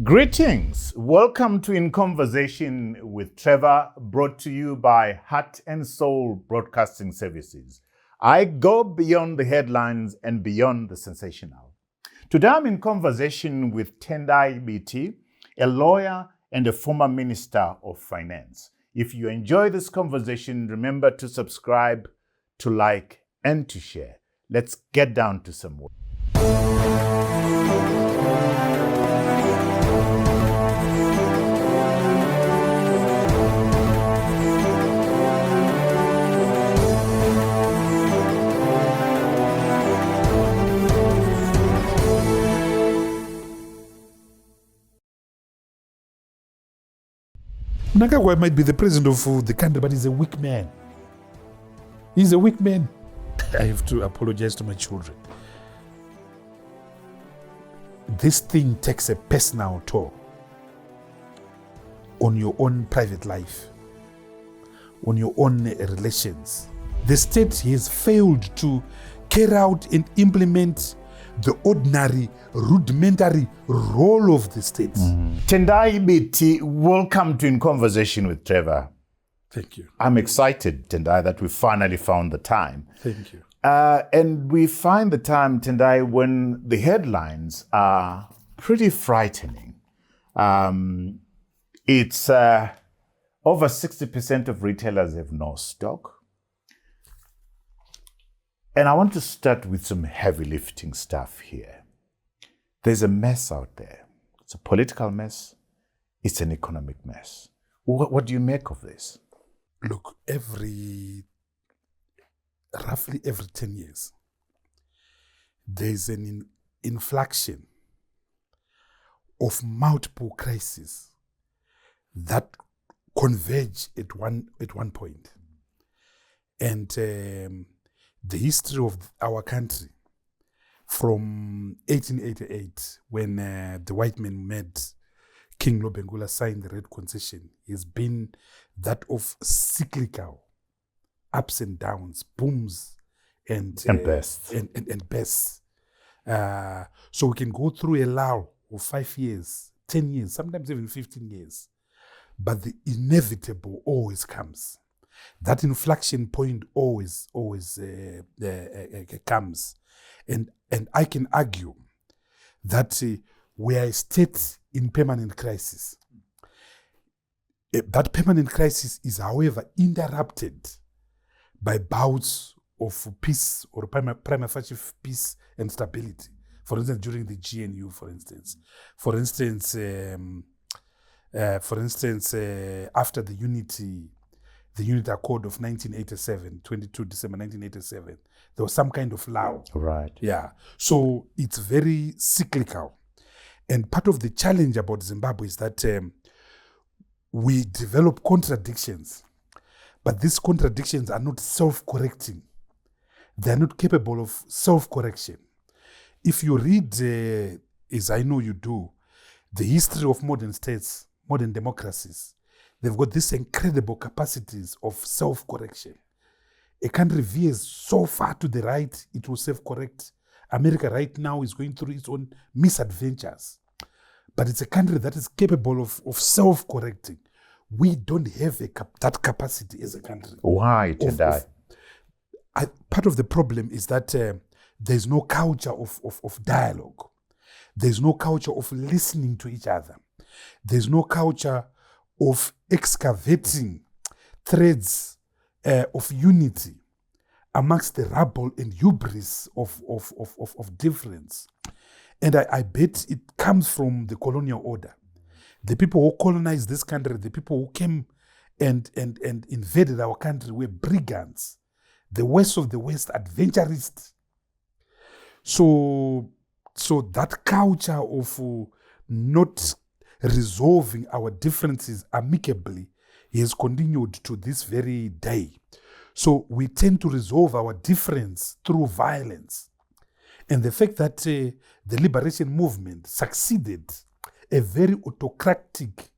Greetings. Welcome to In Conversation with Trevor, brought to you by Heart and Soul Broadcasting Services. I go beyond the headlines and beyond the sensational. Today I'm in conversation with Tendai Biti, a lawyer and a former Minister of Finance. If you enjoy this conversation, remember to subscribe, to like, and to share. Let's get down to some work. Mnangagwa might be the president of the country, but he's a weak man. He's a weak man. I have to apologize to my children. This thing takes a personal toll on your own private life, on your own relations. The state has failed to carry out and implement the ordinary, rudimentary role of the state. Tendai Biti, welcome to In Conversation with Trevor. Thank you. I'm excited, Tendai, that we finally found the time. Thank you. And we find the time, Tendai, when the headlines are pretty frightening. It's over 60% of retailers have no stock. And I want to start with some heavy lifting stuff here. There's a mess out there. It's a political mess. It's an economic mess. What do you make of this? Look, roughly every 10 years, there's an inflection of multiple crises that converge at one point. And the history of our country from 1888, when the white men made King Lobengula sign the Red Concession, has been that of cyclical ups and downs, booms and bursts. And bursts. So we can go through a lull of 5 years, 10 years, sometimes even 15 years. But the inevitable always comes. That inflection point always comes. And I can argue that we are a state in permanent crisis. That permanent crisis is, however, interrupted by bouts of peace or prima facie peace and stability. For instance, during the GNU, for instance, after the Unity Accord of 1987, 22 December 1987, there was some kind of lull. Right. Yeah. So it's very cyclical. And part of the challenge about Zimbabwe is that we develop contradictions, but these contradictions are not self-correcting. They are not capable of self-correction. If you read, as I know you do, the history of modern states, modern democracies, they've got these incredible capacities of self-correction. A country veers so far to the right, it will self-correct. America right now is going through its own misadventures. But it's a country that is capable of self-correcting. We don't have that capacity as a country. Why, Tendai? Part of the problem is that there's no culture of dialogue. There's no culture of listening to each other. There's no culture of excavating threads of unity amongst the rubble and hubris of difference. And I bet it comes from the colonial order. The people who colonized this country, the people who came and invaded our country were brigands. The West of the West, adventurists. So that culture of not resolving our differences amicably has continued to this very day. So we tend to resolve our difference through violence. And the fact that the liberation movement succeeded a very autocratic,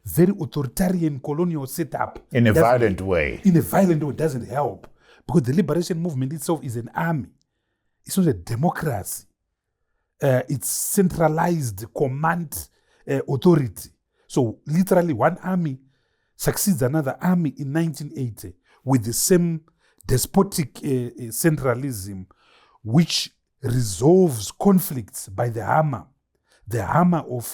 very authoritarian colonial setup. In a violent way. In a violent way doesn't help. Because the liberation movement itself is an army. It's not a democracy. its centralized command authority. So literally one army succeeds another army in 1980 with the same despotic centralism, which resolves conflicts by the hammer of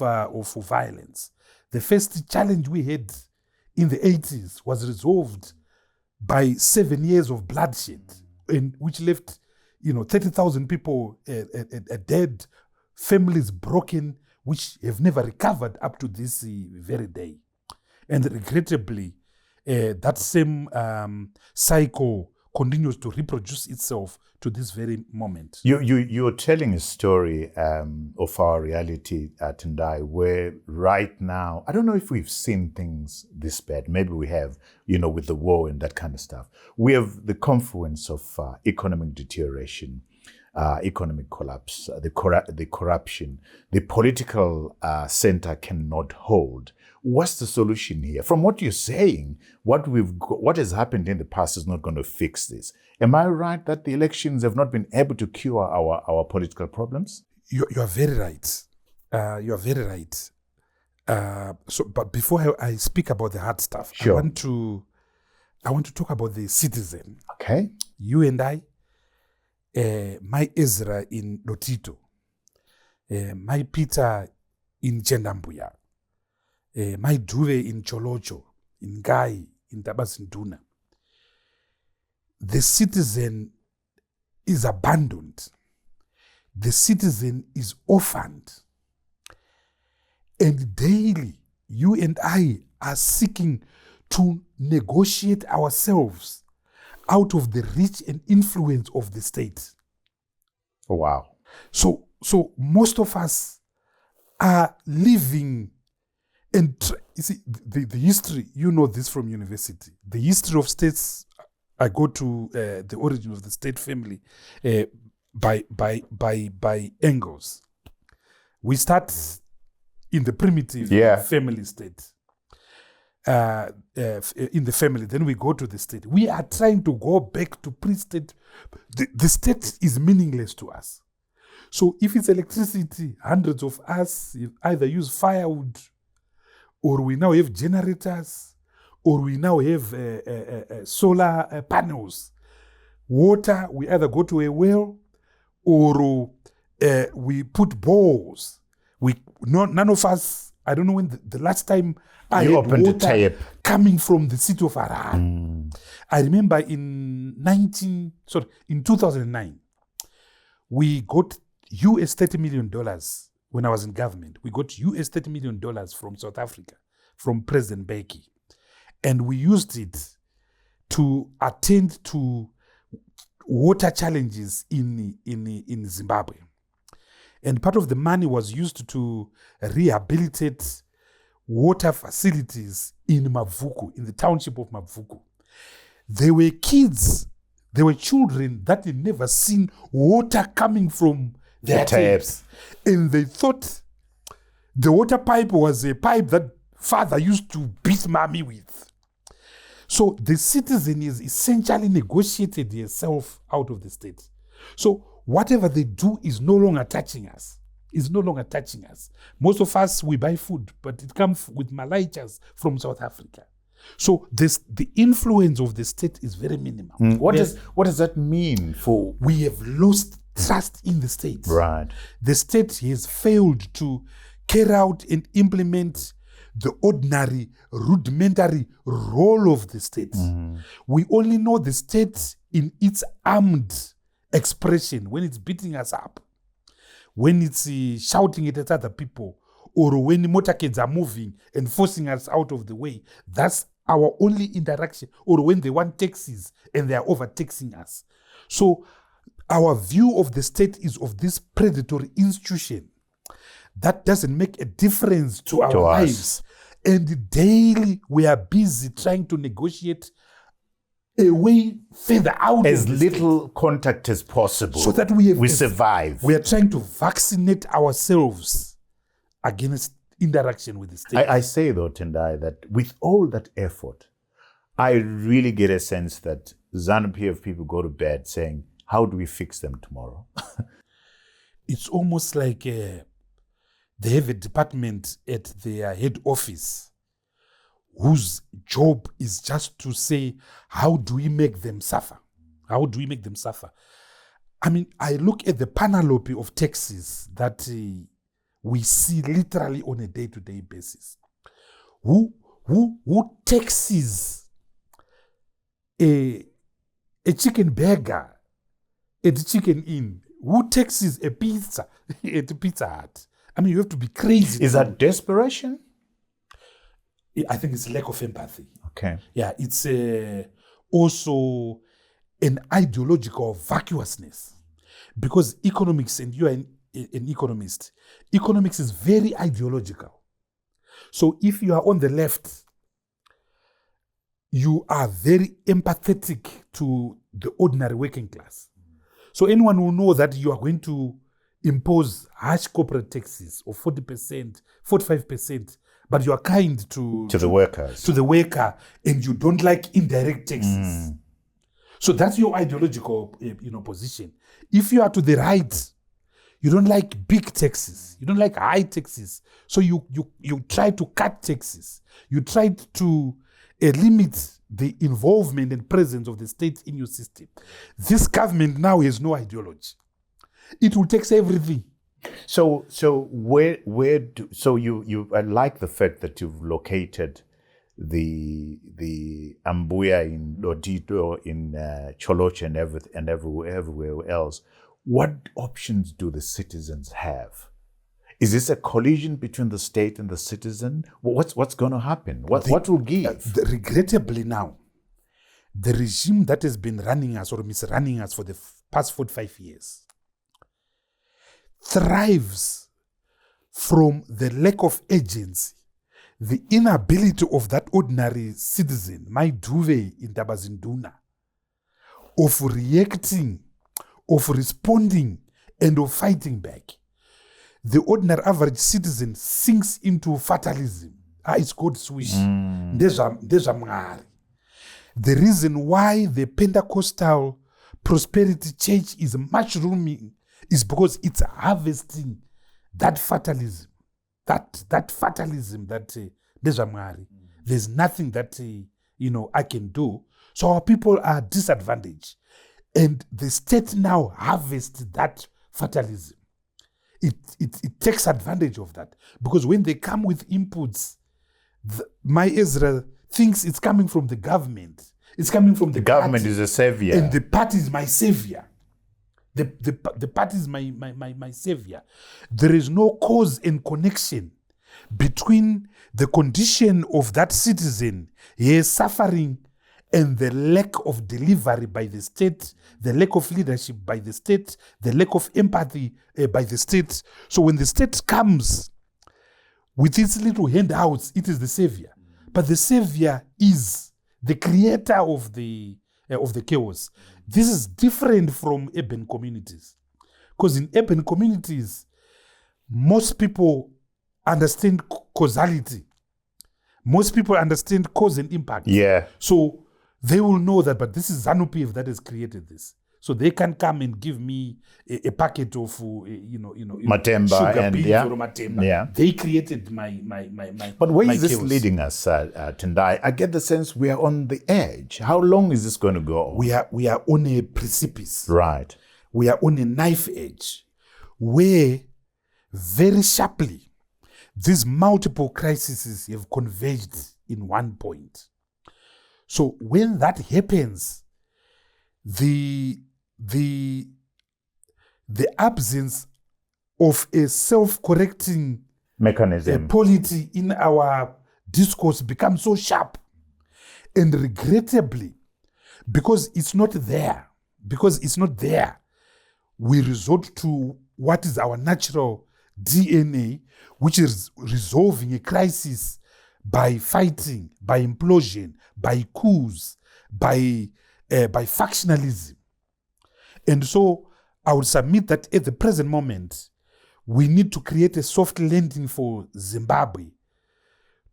violence. The first challenge we had in the 80s was resolved by 7 years of bloodshed, which left 30,000 people dead, families broken, which have never recovered up to this very day. And regrettably, that same cycle continues to reproduce itself to this very moment. You're telling a story of our reality at Tendai, where right now, I don't know if we've seen things this bad. Maybe we have, with the war and that kind of stuff. We have the confluence of economic deterioration, economic collapse, the corruption. The political center cannot hold. What's the solution here? From what you're saying, what has happened in the past is not going to fix this. Am I right that the elections have not been able to cure our political problems? You are very right. You are very right. But before I speak about the hard stuff, sure. I want to talk about the citizen. Okay. You and I, my Ezra in Lotito, my Peter in Chendambuya, my Duve in Cholocho, in Gai, in Tabasinduna. The citizen is abandoned. The citizen is orphaned. And daily, you and I are seeking to negotiate ourselves out of the reach and influence of the state. Oh, wow. So most of us are living, and you see, the history, this from university. The history of states, I go to the origin of the state family by angles. We start in the primitive family state. In the family, then we go to the state. We are trying to go back to pre-state. The state is meaningless to us. So if it's electricity, hundreds of us either use firewood, or we now have generators, or we now have solar panels. Water, we either go to a well, or we put bowls. None of us, I don't know when the last time I had water coming from the city of Harar. I remember in 2009, we got US $30 million when I was in government. We got US $30 million from South Africa, from President Mbeki. And we used it to attend to water challenges in Zimbabwe. And part of the money was used to rehabilitate water facilities in Mavuku, in the township of Mavuku. There were children that had never seen water coming from their taps. And they thought the water pipe was a pipe that father used to beat mommy with. So the citizen is essentially negotiated herself out of the state. So whatever they do is no longer touching us. Most of us, we buy food, but it comes with malaichas from South Africa. So the influence of the state is very minimal. What does that mean for? We have lost trust in the state. Right. The state has failed to carry out and implement the ordinary, rudimentary role of the state. We only know the state in its armed expression, when it's beating us up, when it's shouting at other people, or when motorcades are moving and forcing us out of the way. That's our only interaction. Or when they want taxis and they are overtaxing us. So our view of the state is of this predatory institution that doesn't make a difference to our lives. And daily we are busy trying to negotiate a way further out as little contact as possible, so that we survive. We are trying to vaccinate ourselves against interaction with the state. I say though, Tendai, that with all that effort, I really get a sense that Zanu PF people go to bed saying, how do we fix them tomorrow? it's almost like they have a department at their head office whose job is just to say, how do we make them suffer? How do we make them suffer? I mean, I look at the panoply of taxes that we see literally on a day-to-day basis. Who taxes a chicken burger at the Chicken Inn? Who taxes a pizza at the Pizza Hut? I mean, you have to be crazy. Is that desperation? I think it's lack of empathy. Okay. Yeah, it's also an ideological vacuousness. Because economics, and you are an economist, economics is very ideological. So if you are on the left, you are very empathetic to the ordinary working class. So anyone will know that you are going to impose harsh corporate taxes of 40%, 45%, but you are kind to the workers. To the worker, and you don't like indirect taxes. So that's your ideological position. If you are to the right, you don't like big taxes. You don't like high taxes. So you try to cut taxes. You try to limit the involvement and presence of the state in your system. This government now has no ideology. It will tax everything. So I like the fact that you've located the Ambuya in Lodito, in Choloche and everywhere else. What options do the citizens have? Is this a collision between the state and the citizen? What's going to happen? What will give? Regrettably now, the regime that has been running us or misrunning us for the past 45 years thrives from the lack of agency, the inability of that ordinary citizen, my duve in Tabazinduna, of reacting, of responding, and of fighting back. The ordinary average citizen sinks into fatalism. It's God's wish. The reason why the Pentecostal prosperity church is mushrooming is because it's harvesting that fatalism. That fatalism that there's nothing that I can do. So our people are disadvantaged. And the state now harvests that fatalism. It takes advantage of that. Because when they come with inputs, my Ezra thinks it's coming from the government. It's coming from the government party, is a savior. And the party is my savior. The party is my savior. There is no cause and connection between the condition of that citizen, his suffering, and the lack of delivery by the state, the lack of leadership by the state, the lack of empathy by the state. So when the state comes with its little handouts, it is the savior. But the savior is the creator of the chaos. This is different from urban communities. Because in urban communities, most people understand causality. Most people understand cause and impact. Yeah. So they will know that, but this is Zanu PF that has created this. So they can come and give me a packet of, Matemba sugar and beans or Matemba. Yeah. They created my But where my is this chaos. leading us, Tendai? I get the sense we are on the edge. How long is this going to go? We are on a precipice. Right. We are on a knife edge where very sharply these multiple crises have converged in one point. So when that happens, the absence of a self-correcting Mechanism. polity in our discourse becomes so sharp. And regrettably, because it's not there, we resort to what is our natural DNA, which is resolving a crisis by fighting, by implosion, by coups, by factionalism. And so I would submit that at the present moment, we need to create a soft landing for Zimbabwe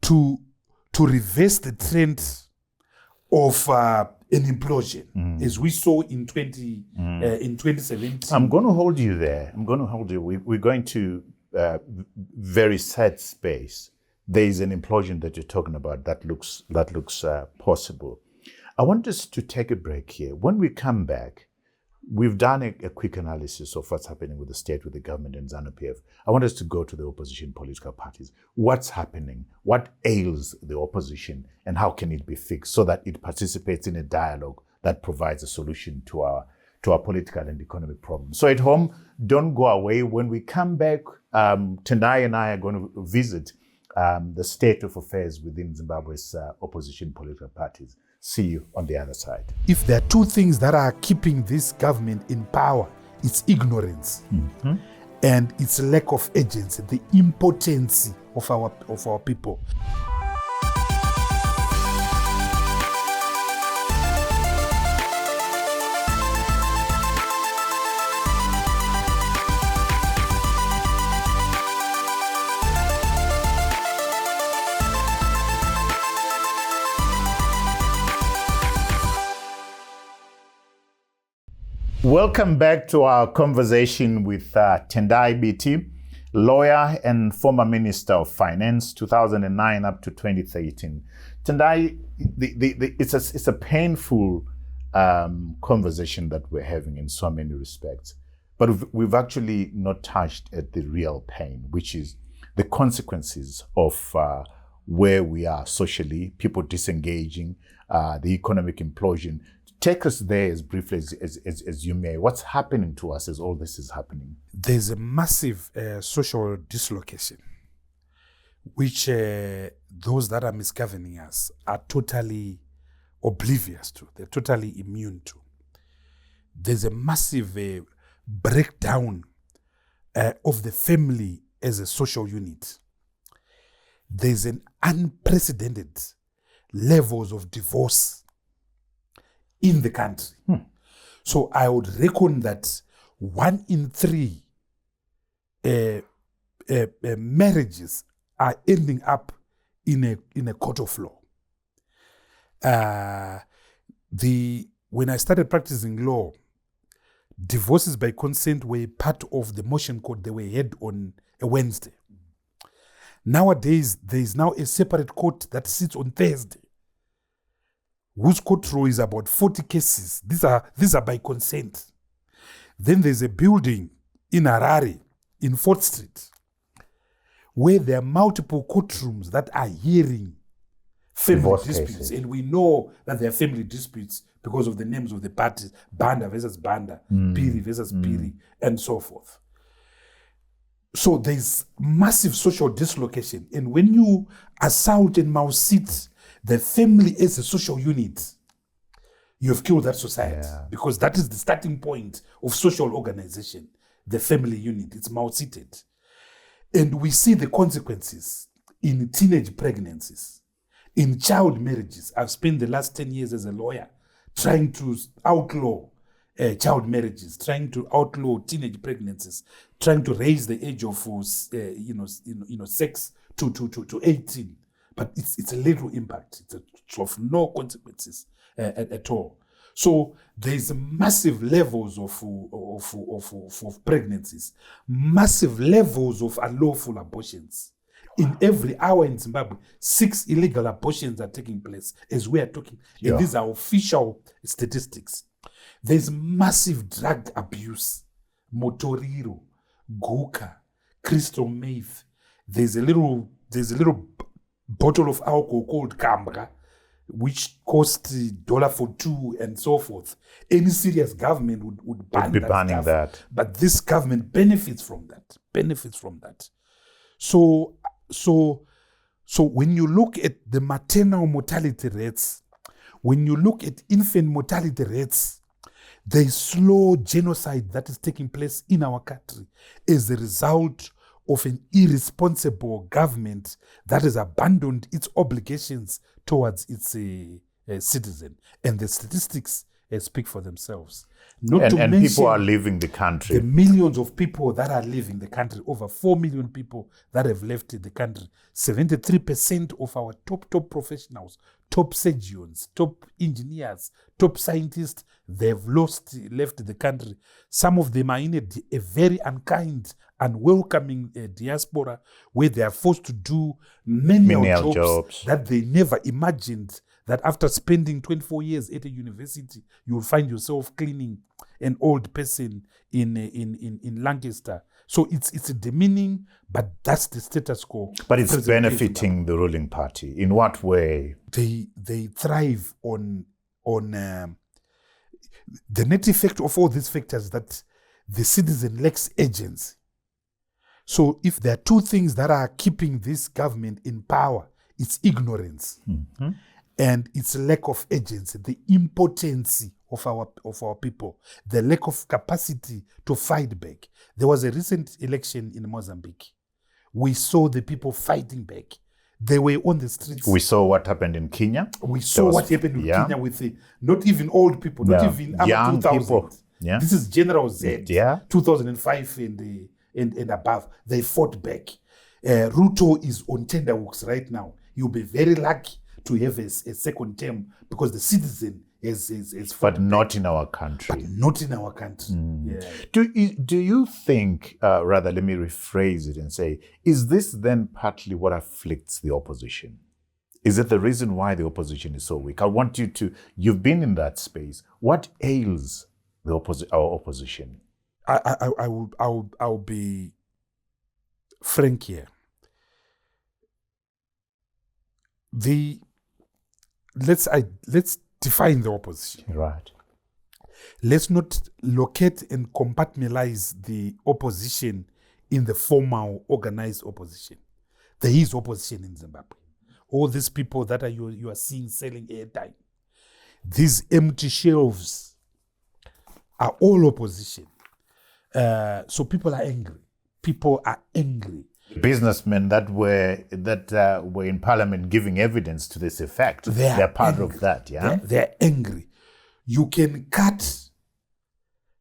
to reverse the trend of an implosion, as we saw in 2017. I'm going to hold you there. We're going to very sad space. There is an implosion that you're talking about that looks possible. I want us to take a break here. When we come back, we've done a quick analysis of what's happening with the state, with the government and Zanu PF. I want us to go to the opposition political parties. What's happening? What ails the opposition? And how can it be fixed so that it participates in a dialogue that provides a solution to our political and economic problems? So at home, don't go away. When we come back, Tendai and I are going to visit the state of affairs within Zimbabwe's opposition political parties. See you on the other side. If there are two things that are keeping this government in power, it's ignorance and its lack of agency, the impotency of our people. Welcome back to our conversation with Tendai Biti, lawyer and former Minister of Finance, 2009 up to 2013. Tendai, it's a painful conversation that we're having in so many respects, but we've actually not touched at the real pain, which is the consequences of where we are socially, people disengaging, the economic implosion. Take us there as briefly as you may. What's happening to us as all this is happening? There's a massive social dislocation, which those that are misgoverning us are totally oblivious to. They're totally immune to. There's a massive breakdown of the family as a social unit. There's an unprecedented levels of divorce in the country. So I would reckon that 1 in 3 marriages are ending up in a court of law. When I started practicing law, divorces by consent were part of the motion court. They were heard on a Wednesday. Nowadays, there is now a separate court that sits on Thursday, whose court row is about 40 cases. These are by consent. Then there's a building in Harare, in 4th Street, where there are multiple courtrooms that are hearing family Divorce disputes. cases. And we know that there are family disputes because of the names of the parties, Banda versus Banda, Piri versus Piri, and so forth. So there's massive social dislocation. And when you assault and malseat the family as a social unit, you have killed that society. Yeah. Because that is the starting point of social organization, the family unit. It's malseated. And we see the consequences in teenage pregnancies, in child marriages. I've spent the last 10 years as a lawyer trying to outlaw child marriages, trying to outlaw teenage pregnancies, trying to raise the age of sex to 18. But it's a little impact. It's of no consequences at all. So there's massive levels of pregnancies, massive levels of unlawful abortions. In every hour in Zimbabwe, 6 illegal abortions are taking place as we are talking. Yeah. And these are official statistics. There's massive drug abuse. Motoriro, Guka, Crystal Meth. There's a little bottle of alcohol called Kambra, which costs $1 for 2 and so forth. Any serious government would ban be that banning stuff. that. But this government benefits from that. So when you look at the maternal mortality rates, when you look at infant mortality rates, there is slow genocide that is taking place in our country as a result of an irresponsible government that has abandoned its obligations towards its citizen. And the statistics speak for themselves. Not to And mention people are leaving the country. the millions of people that are leaving the country, over 4 million people that have left the country. 73% of our top professionals, top surgeons, top engineers, top scientists, they've left the country. Some of them are in a very unkind, unwelcoming diaspora where they are forced to do menial jobs that they never imagined that after spending 24 years at a university, you will find yourself cleaning an old person in Lancaster. So it's demeaning, but that's the status quo. But it's benefiting the ruling party. In what way? They thrive on the net effect of all these factors that the citizen lacks agency. So if there are two things that are keeping this government in power, it's ignorance. Mm-hmm. And its lack of agency, the impotency of our people, the lack of capacity to fight back. There was a recent election in Mozambique. We saw the people fighting back. They were on the streets. We saw what happened in Kenya. We saw what happened in Kenya with not even old people, not even young 2000. People. Yeah. This is General Z, 2005 and above. They fought back. Ruto is on tenterhooks right now. You'll be very lucky to have a second term because the citizen is but not in our country. But not in our country. Yeah. Do you think, rather, let me rephrase it and say, is this then partly what afflicts the opposition? Is it the reason why the opposition is so weak? I want you to, you've been in that space. What ails our opposition? I'll be frank here. Let's define the opposition. Right. Let's not locate and compartmentalize the opposition in the formal organized opposition. There is opposition in Zimbabwe. All these people that you are seeing selling airtime, these empty shelves are all opposition. So people are angry. People are angry. Businessmen that were in parliament giving evidence to this effect, they're part angry. Of that, yeah? They're angry. You can cut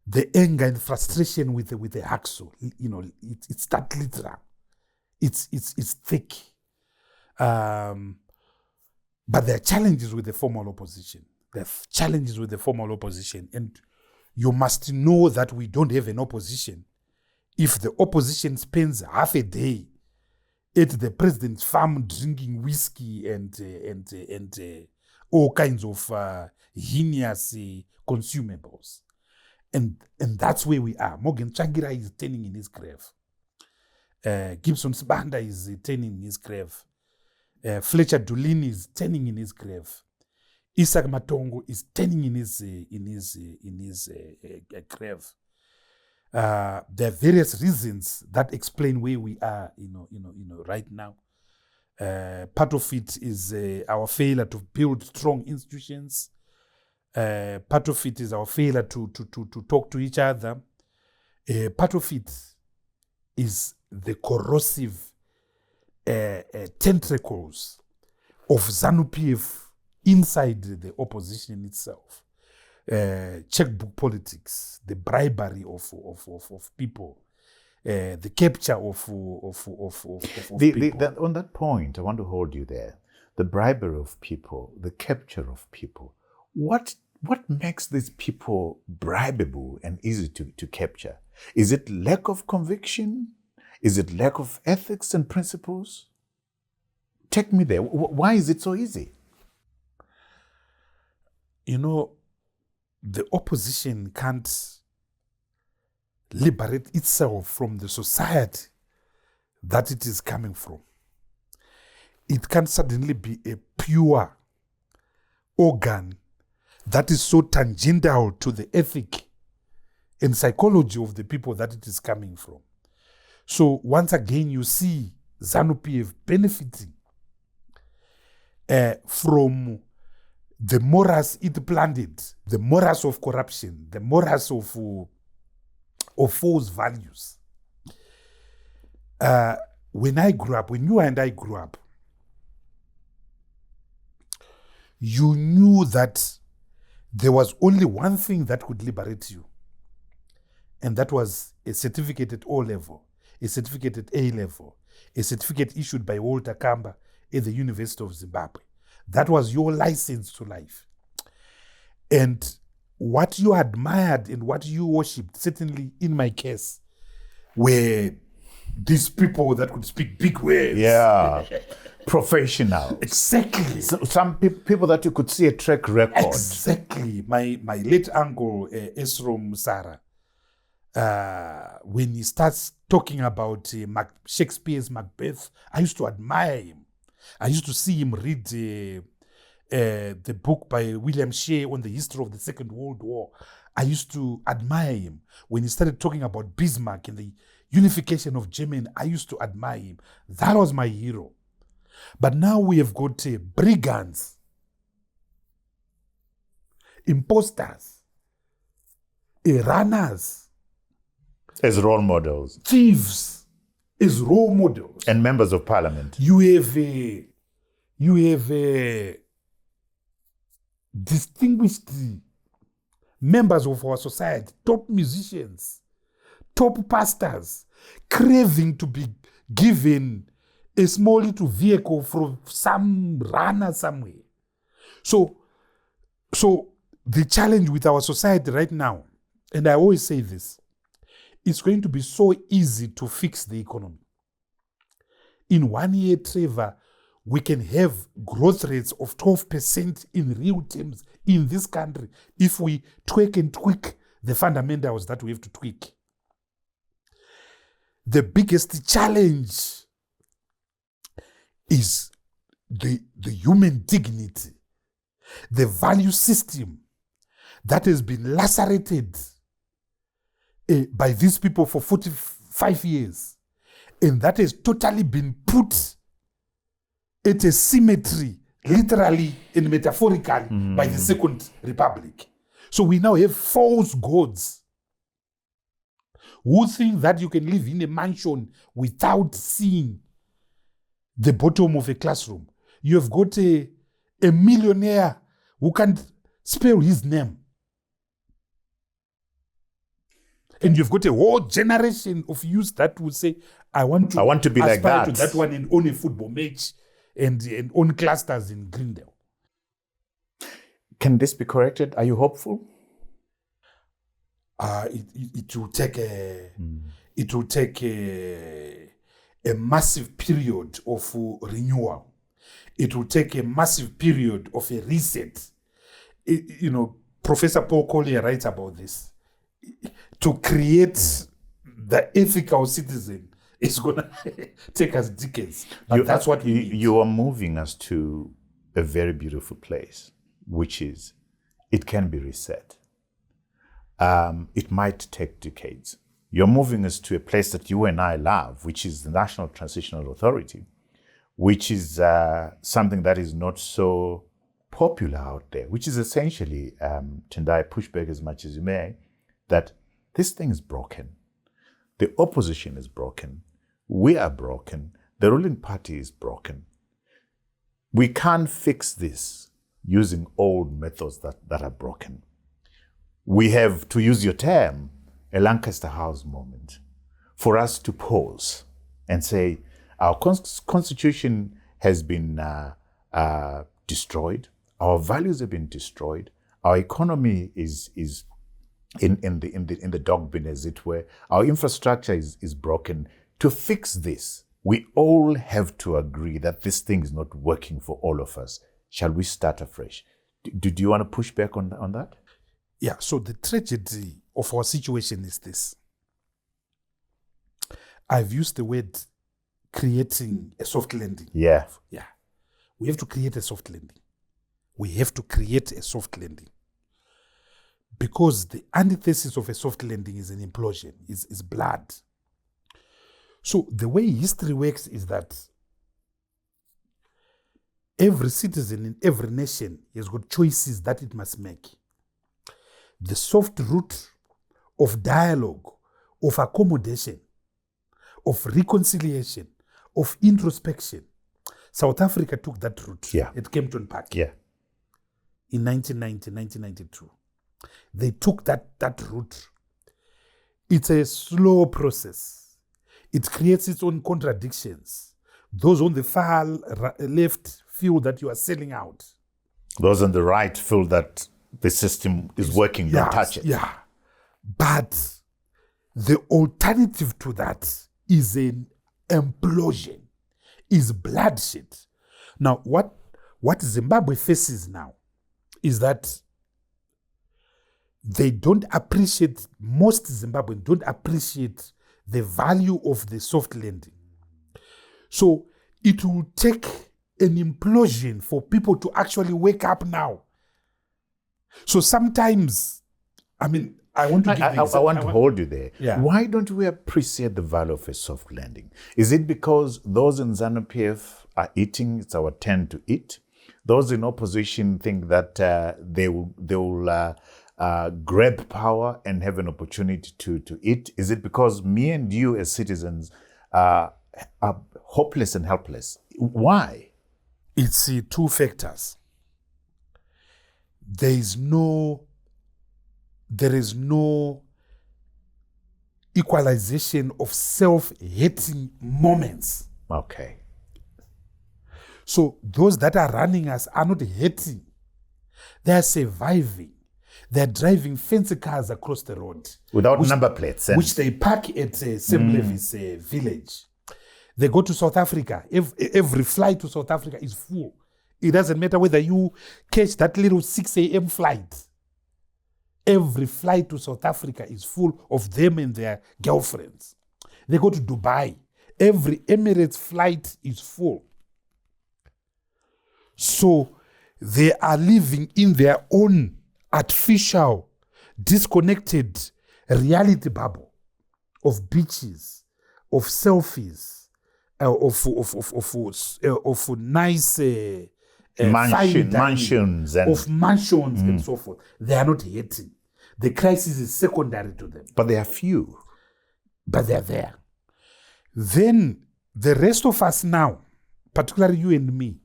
the anger and frustration with the hacksaw. You know, it's that literal. It's thick. But there are challenges with the formal opposition. And you must know that we don't have an opposition. If the opposition spends half a day at the president's farm drinking whiskey and all kinds of heinous consumables, and that's where we are. Morgan Changira is turning in his grave. Gibson Sibanda is turning in his grave. Fletcher Dulini is turning in his grave. Isaac Matongo is turning in his grave. There are various reasons that explain where we are, right now. Part of it is our failure to build strong institutions. Part of it is our failure to talk to each other. Part of it is the corrosive tentacles of Zanu PF inside the opposition itself. Checkbook politics, the bribery of people, the capture of people. On that point, I want to hold you there. The bribery of people, the capture of people. What makes these people bribeable and easy to capture? Is it lack of conviction? Is it lack of ethics and principles? Take me there. Why is it so easy? The opposition can't liberate itself from the society that it is coming from. It can't suddenly be a pure organ that is so tangential to the ethic and psychology of the people that it is coming from. So once again, you see Zanu PF benefiting from the morass it planted, the morass of corruption, the morass of false values. When you and I grew up, you knew that there was only one thing that could liberate you. And that was a certificate at O level, a certificate at A level, a certificate issued by Walter Kamba at the University of Zimbabwe. That was your license to life. And what you admired and what you worshipped, certainly in my case, were these people that could speak big words. Yeah. Professional. Exactly. So, some people that you could see a track record. Exactly. My late uncle, Esrom Sara, when he starts talking about Shakespeare's Macbeth, I used to admire him. I used to see him read the book by William Shea on the history of the Second World War. I used to admire him. When he started talking about Bismarck and the unification of Germany, I used to admire him. That was my hero. But now we have got brigands, imposters, runners, as role models. Thieves as role models. And members of parliament. You have distinguished members of our society, top musicians, top pastors, craving to be given a small little vehicle from some runner somewhere. So the challenge with our society right now, and I always say this, it's going to be so easy to fix the economy. In 1 year, Trevor, we can have growth rates of 12% in real terms in this country if we tweak the fundamentals that we have to tweak. The biggest challenge is the human dignity, the value system that has been lacerated by these people for 45 years, and that has totally been put at a symmetry, literally and metaphorically, by the Second Republic. So we now have false gods who think that you can live in a mansion without seeing the bottom of a classroom. You have got a millionaire who can't spell his name. And you've got a whole generation of youth that will say, I want to be like that. To that one and own a football match and own clusters in Greendale. Can this be corrected? Are you hopeful? It will take a massive period of renewal. It will take a massive period of a reset. Professor Paul Collier writes about this. To create the ethical citizen is going to take us decades. But that's what we need. You are moving us to a very beautiful place, which is it can be reset. It might take decades. You're moving us to a place that you and I love, which is the National Transitional Authority, which is something that is not so popular out there, which is essentially, Tendai, pushback as much as you may, that this thing is broken. The opposition is broken. We are broken. The ruling party is broken. We can't fix this using old methods that are broken. We have, to use your term, a Lancaster House moment for us to pause and say, our constitution has been destroyed. Our values have been destroyed. Our economy is in the dog bin, as it were. Our infrastructure is broken. To fix this, we all have to agree that this thing is not working for all of us. Shall we start afresh? Do you want to push back on that? Yeah, so the tragedy of our situation is this. I've used the word creating a soft landing. Yeah. Yeah. We have to create a soft landing. We have to create a soft landing. Because the antithesis of a soft landing is an implosion, is blood. So the way history works is that every citizen in every nation has got choices that it must make. The soft route of dialogue, of accommodation, of reconciliation, of introspection. South Africa took that route at Kempton Park. Yeah. in 1990, 1992. They took that route. It's a slow process. It creates its own contradictions. Those on the far left feel that you are selling out. Those on the right feel that the system is working, don't touch it. Yeah. But the alternative to that is an implosion, is bloodshed. Now, what Zimbabwe faces now is that most Zimbabweans don't appreciate the value of the soft landing. So it will take an implosion for people to actually wake up now. So sometimes, I want to give I want to hold you there. Yeah. Why don't we appreciate the value of a soft landing? Is it because those in Zanu PF are eating, it's our turn to eat? Those in opposition think that they will grab power and have an opportunity to eat? Is it because me and you as citizens are hopeless and helpless? Why? It's two factors. There is no equalization of self-hating moments. Okay. So those that are running us are not hating. They are surviving. They're driving fancy cars across the road. Without number plates. Which they park at St. Levis village. They go to South Africa. Every flight to South Africa is full. It doesn't matter whether you catch that little 6 a.m. flight. Every flight to South Africa is full of them and their girlfriends. They go to Dubai. Every Emirates flight is full. So they are living in their own artificial, disconnected reality bubble of beaches, of selfies, of nice mansions and so forth. They are not hating. The crisis is secondary to them. But they are few. But they are there. Then the rest of us now, particularly you and me,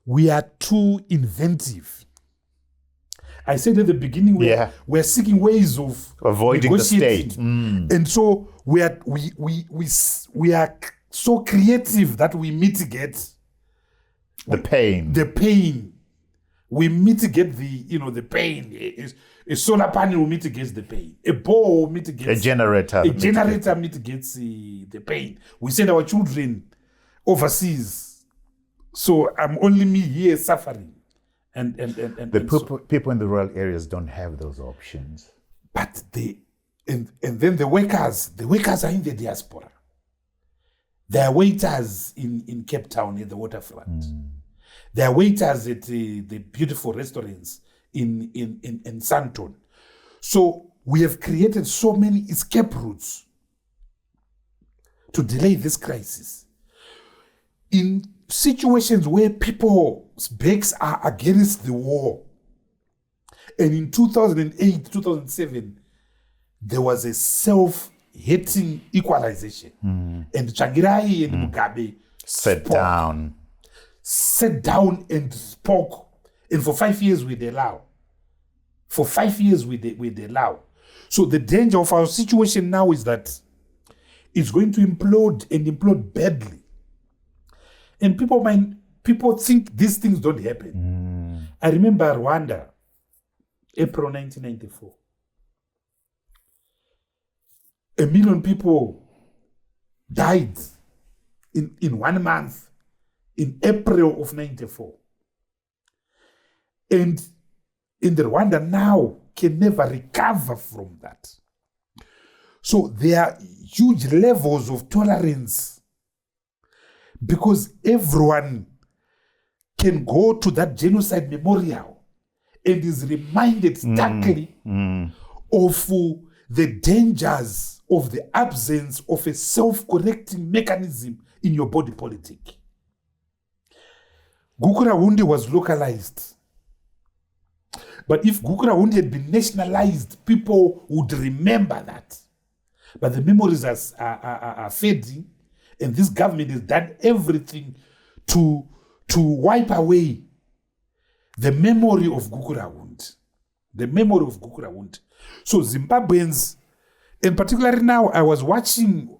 we are too inventive. I said at the beginning, we're seeking ways of avoiding the state. And so we are so creative that we mitigate the pain. The pain. We mitigate the pain. A solar panel mitigates the pain. A ball mitigates. A generator mitigates the pain. We send our children overseas. So I'm only me here suffering. And people in the rural areas don't have those options. But and then the workers are in the diaspora. They are waiters in Cape Town at the waterfront. They are waiters at the beautiful restaurants in Sandton. So we have created so many escape routes to delay this crisis. In situations where people's backs are against the war, and in 2008, 2007, there was a self-hating equalization. And Changirai and Mugabe sat down and spoke. And for 5 years we'd allow. We'd allow. So the danger of our situation now is that it's going to implode and implode badly. And people think these things don't happen. I remember Rwanda, April 1994. 1 million people died in 1 month in April of 94. And in the Rwanda now can never recover from that. So there are huge levels of tolerance because everyone can go to that genocide memorial and is reminded starkly of the dangers of the absence of a self-correcting mechanism in your body politic. Gukurahundi was localized. But if Gukurahundi had been nationalized, people would remember that. But the memories are fading, and this government has done everything to wipe away the memory of Gukurahundi. The memory of Gukurahundi. So Zimbabweans, and particularly now, I was watching,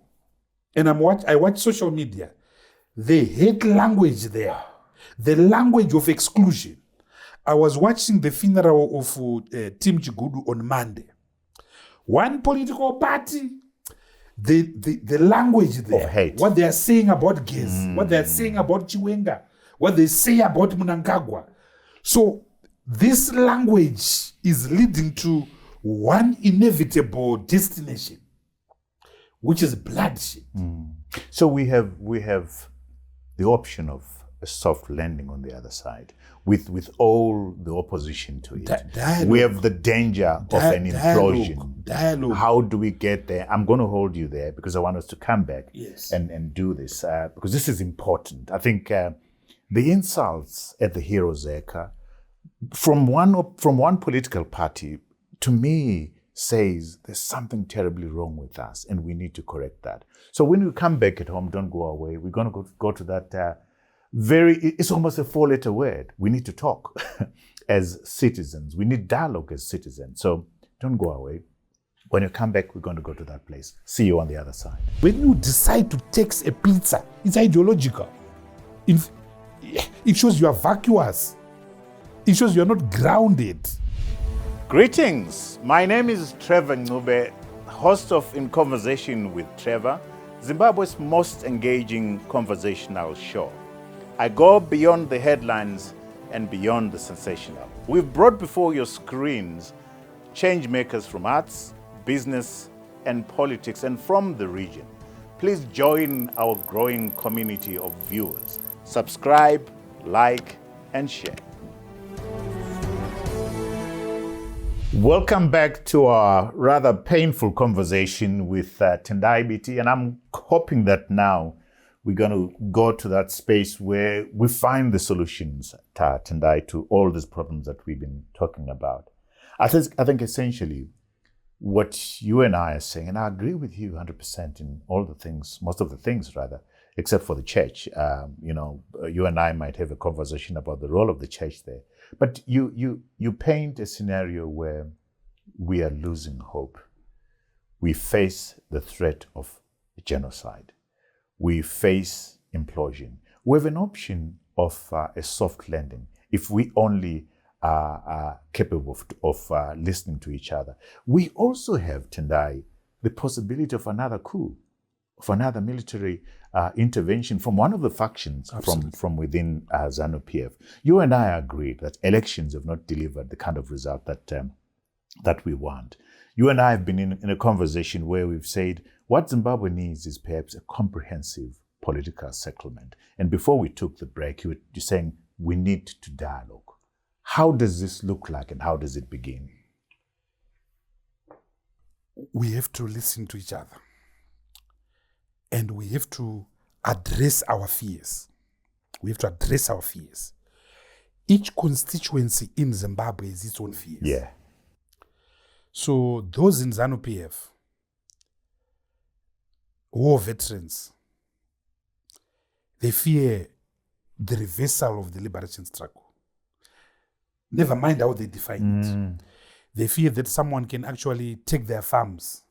and I watch social media. They hate language there. The language of exclusion. I was watching the funeral of Tim Chigudu on Monday. One political party, the language there, of hate. what they are saying about Gezi, what they are saying about Chiwenga, what they say about Mnangagwa. So this language is leading to one inevitable destination, which is bloodshed. So we have the option of a soft landing on the other side, with all the opposition to it. Dialogue. We have the danger of an implosion. Dialogue. How do we get there? I'm going to hold you there because I want us to come back Yes. and do this because this is important. I think the insults at the hero Zeka from one political party, to me, says there's something terribly wrong with us and we need to correct that. So when we come back at home, don't go away. We're going to go to that it's almost a 4-letter word. We need to talk as citizens. We need dialogue as citizens. So don't go away. When you come back, we're going to go to that place. See you on the other side. When you decide to tax a pizza, it's ideological. It shows you are vacuous. It shows you are not grounded. Greetings. My name is Trevor Ncube, host of In Conversation with Trevor, Zimbabwe's most engaging conversational show. I go beyond the headlines and beyond the sensational. We've brought before your screens change makers from arts, business, and politics, and from the region. Please join our growing community of viewers. Subscribe, like, and share. Welcome back to our rather painful conversation with Tendai Biti, and I'm hoping that now we're going to go to that space where we find the solutions, Tendai, to all these problems that we've been talking about. I think essentially what you and I are saying, and I agree with you 100% in all the things, most of the things rather, except for the church. You and I might have a conversation about the role of the church there. But you paint a scenario where we are losing hope. We face the threat of genocide. We face implosion. We have an option of a soft landing if we only are capable of listening to each other. We also have, Tendai, the possibility of another coup, of another military intervention from one of the factions from within Zanu PF. You and I agreed that elections have not delivered the kind of result that we want. You and I have been in a conversation where we've said what Zimbabwe needs is perhaps a comprehensive political settlement. And before we took the break, you're saying we need to dialogue. How does this look like and how does it begin? We have to listen to each other. And we have to address our fears. We have to address our fears. Each constituency in Zimbabwe has its own fears. Yeah. So those in Zanu PF, war veterans, they fear the reversal of the liberation struggle. Never mind how they define it. They fear that someone can actually take their farms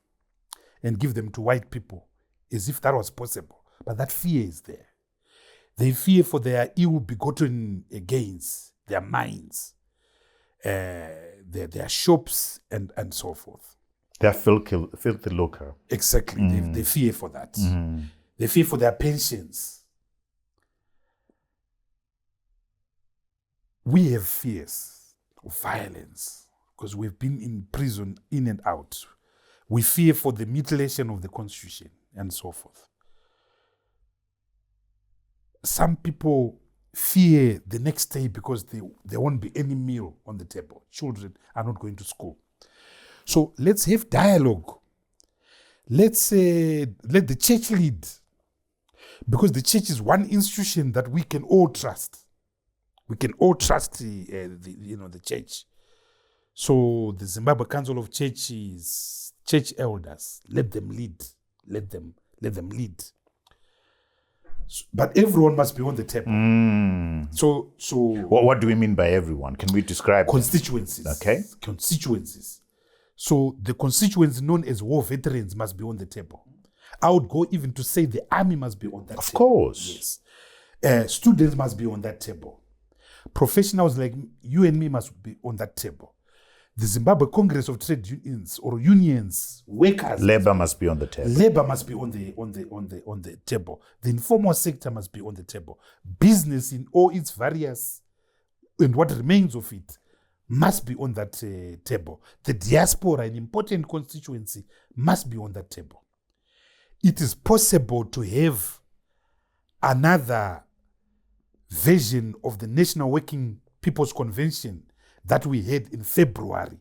and give them to white people, as if that was possible. But that fear is there. They fear for their ill-begotten gains, their mines, their shops, and so forth. Their filthy lucre. Exactly. They fear for that. They fear for their pensions. We have fears of violence because we've been in prison in and out. We fear for the mutilation of the constitution and so forth. Some people fear the next day because there won't be any meal on the table. Children are not going to school. So let's have dialogue. Let's let the church lead, because the church is one institution that we can all trust. We can all trust the church. So the Zimbabwe Council of Churches, church elders, let them lead. Let them lead. But everyone must be on the table. So What do we mean by everyone? Can we describe constituencies? Okay. Constituencies. So the constituents known as war veterans must be on the table. I would go even to say the army must be on that table. Of course. Yes. Students must be on that table. Professionals like you and me must be on that table. The Zimbabwe Congress of Trade Unions or unions, workers, Labor must be on the table. labor must be on the table. The informal sector must be on the table. Business in all its various and what remains of it must be on that table. The diaspora, an important constituency, must be on that table. It is possible to have another version of the National Working People's Convention that we had in February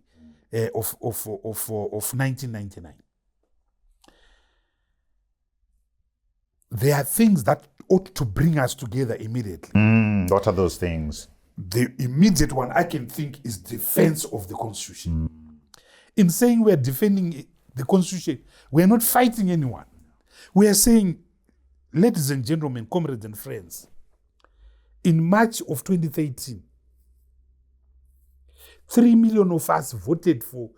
of 1999. There are things that ought to bring us together immediately. What are those things? The immediate one I can think is defense of the Constitution. In saying we are defending the Constitution, we are not fighting anyone. We are saying, ladies and gentlemen, comrades and friends, in March of 2013, 3 million of us voted for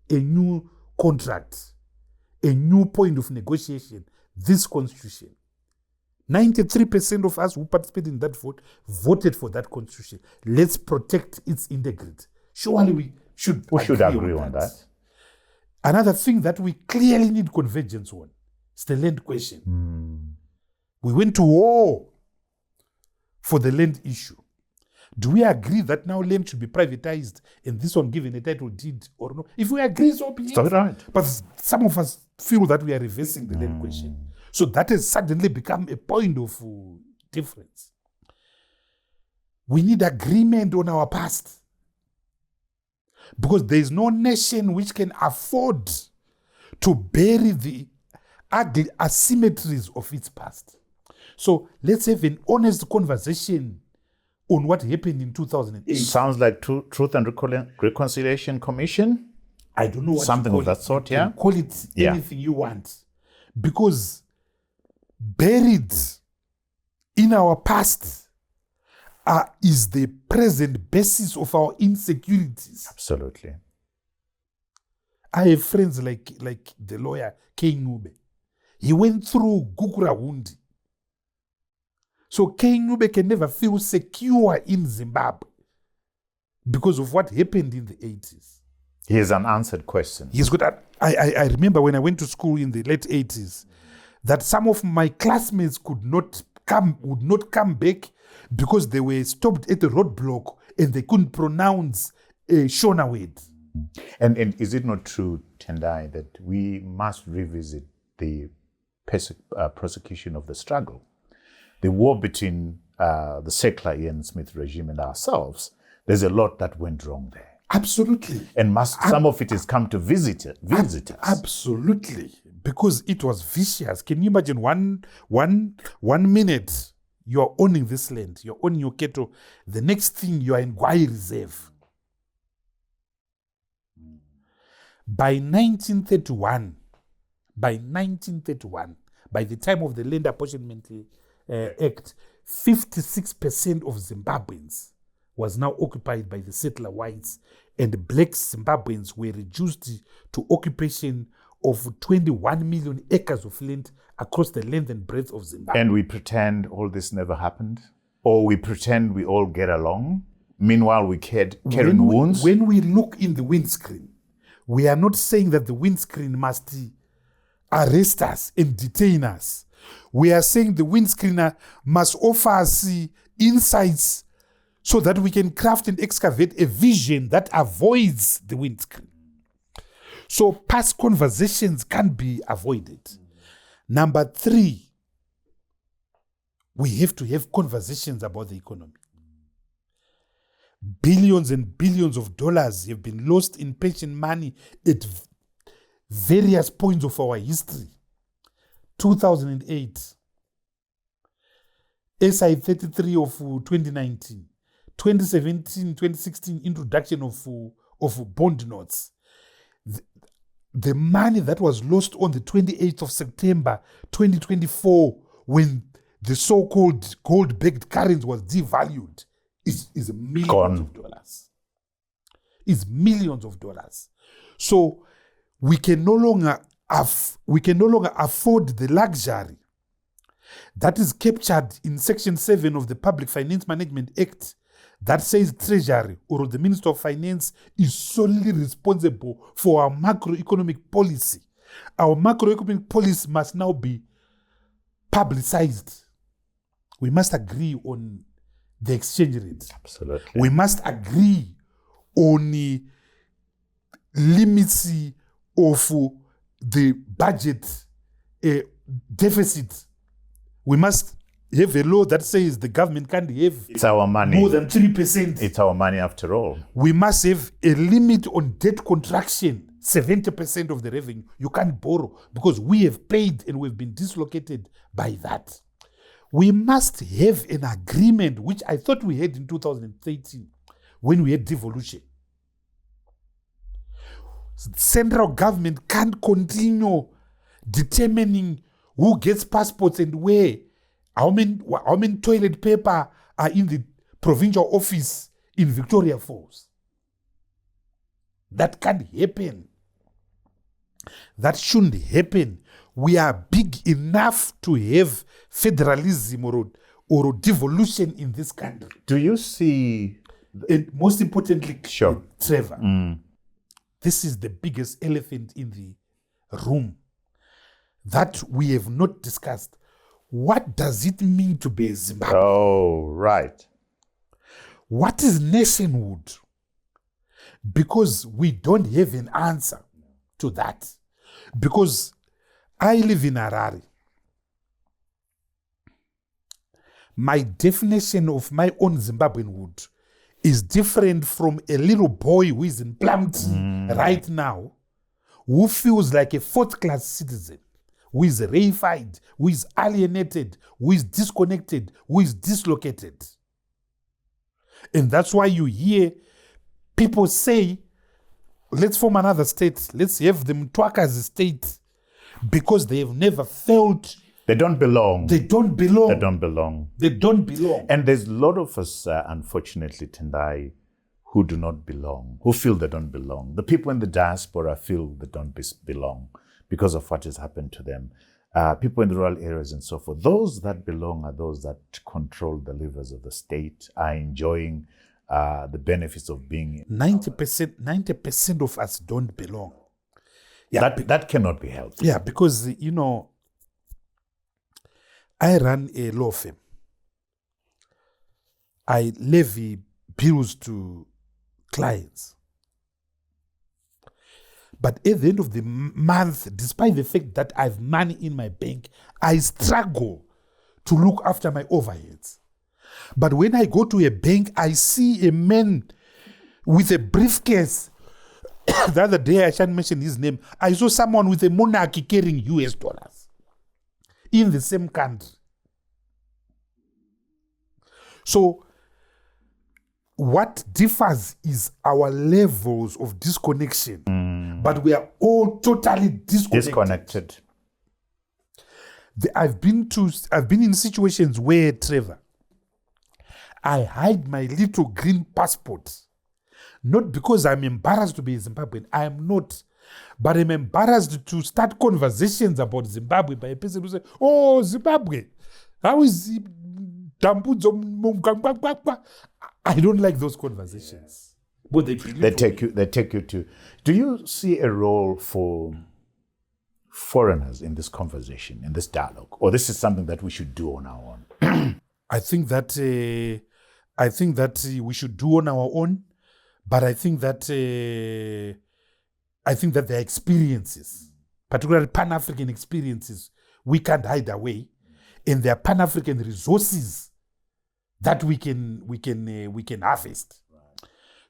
a new contract, a new point of negotiation, this Constitution. 93% of us who participated in that vote voted for that Constitution. Let's protect its integrity. Surely we should agree on that. Another thing that we clearly need convergence on is the land question. We went to war for the land issue. Do we agree that now land should be privatized and this one given a title deed or no? If we agree, so be it. Right. But some of us feel that we are reversing the land question. So that has suddenly become a point of difference. We need agreement on our past. Because there is no nation which can afford to bury the ugly asymmetries of its past. So let's have an honest conversation on what happened in 2008. Sounds like Truth and Reconciliation Commission. I don't know what something you of call that sort. You can call it anything you want, because buried in our past is the present basis of our insecurities. Absolutely. I have friends like the lawyer K. Ncube. He went through Gukura Hundi. So K. Ncube can never feel secure in Zimbabwe because of what happened in the 80s. He has unanswered questions. He's got. I remember when I went to school in the late 80s that some of my classmates would not come back because they were stopped at the roadblock and they couldn't pronounce a Shona word. And is it not true, Tendai, that we must revisit the prosecution of the struggle? The war between the secular Ian Smith regime and ourselves, there's a lot that went wrong there. Absolutely. And some of it has come to visit us. Absolutely. Because it was vicious. Can you imagine one minute you are owning this land, you're owning your cattle, the next thing you are in Gwai Reserve. By 1931, by the time of the Land Apportionment Act, 56% of Zimbabweans was now occupied by the settler whites, and black Zimbabweans were reduced to occupation of 21 million acres of land across the length and breadth of Zimbabwe. And we pretend all this never happened? Or we pretend we all get along? Meanwhile, we carrying wounds? When we look in the windscreen, we are not saying that the windscreen must arrest us and detain us. We are saying the windscreener must offer us insights so that we can craft and excavate a vision that avoids the windscreen. So past conversations can't be avoided. Number 3, we have to have conversations about the economy. Billions and billions of dollars have been lost in pension money at various points of our history. 2008, SI 33 of 2019, 2017, 2016 introduction of bond notes. The money that was lost on the 28th of September 2024 when the so-called gold-backed currency was devalued, is millions of dollars. Is millions of dollars. So we can no longer afford the luxury that is captured in Section 7 of the Public Finance Management Act that says Treasury or the Minister of Finance is solely responsible for our macroeconomic policy. Our macroeconomic policy must now be publicized. We must agree on the exchange rate. Absolutely. We must agree on the limits of the budget deficit. We must have a law that says the government can't have It's our money. more than 3%. It's our money after all. We must have a limit on debt contraction, 70% of the revenue. You can't borrow because we have paid and we've been dislocated by that. We must have an agreement, which I thought we had in 2013 when we had devolution. Central government can't continue determining who gets passports and where. How many toilet paper are in the provincial office in Victoria Falls? That can't happen. That shouldn't happen. We are big enough to have federalism or devolution in this country. Do you see... And most importantly, Sure. Trevor, this is the biggest elephant in the room that we have not discussed. What does it mean to be a Zimbabwe? Oh, right. What is nationhood? Because we don't have an answer to that. Because I live in Harare. My definition of my own Zimbabweanhood is different from a little boy who is in Plumtree right now, who feels like a fourth-class citizen, who is reified, who is alienated, who is disconnected, who is dislocated. And that's why you hear people say, let's form another state, let's have them talk as a state, because they have never felt They don't belong. they don't belong. They don't belong. They don't belong. And there's a lot of us, unfortunately, Tendai, who do not belong, who feel they don't belong. The people in the diaspora feel they don't belong because of what has happened to them. People in the rural areas and so forth. Those that belong are those that control the levers of the state, are enjoying the benefits of being... 90% of us don't belong. Yeah, That cannot be healthy. yeah, because, I run a law firm. I levy bills to clients. But at the end of the month, despite the fact that I have money in my bank, I struggle to look after my overheads. But when I go to a bank, I see a man with a briefcase. The other day, I shan't mention his name. I saw someone with a monarchy carrying US dollars in the same country. So, what differs is our levels of disconnection. But we are all totally disconnected. I've been in situations where, Trevor, I hide my little green passport. Not because I'm embarrassed to be a Zimbabwean. I am not. But I'm embarrassed to start conversations about Zimbabwe by a person who says, "Oh, Zimbabwe, how is it? I don't like those conversations." But They take you to... Do you see a role for foreigners in this conversation, in this dialogue? Or this is something that we should do on our own? I think that we should do on our own, but I think that their experiences, particularly Pan-African experiences, we can't hide away, and there are Pan-African resources that we can harvest.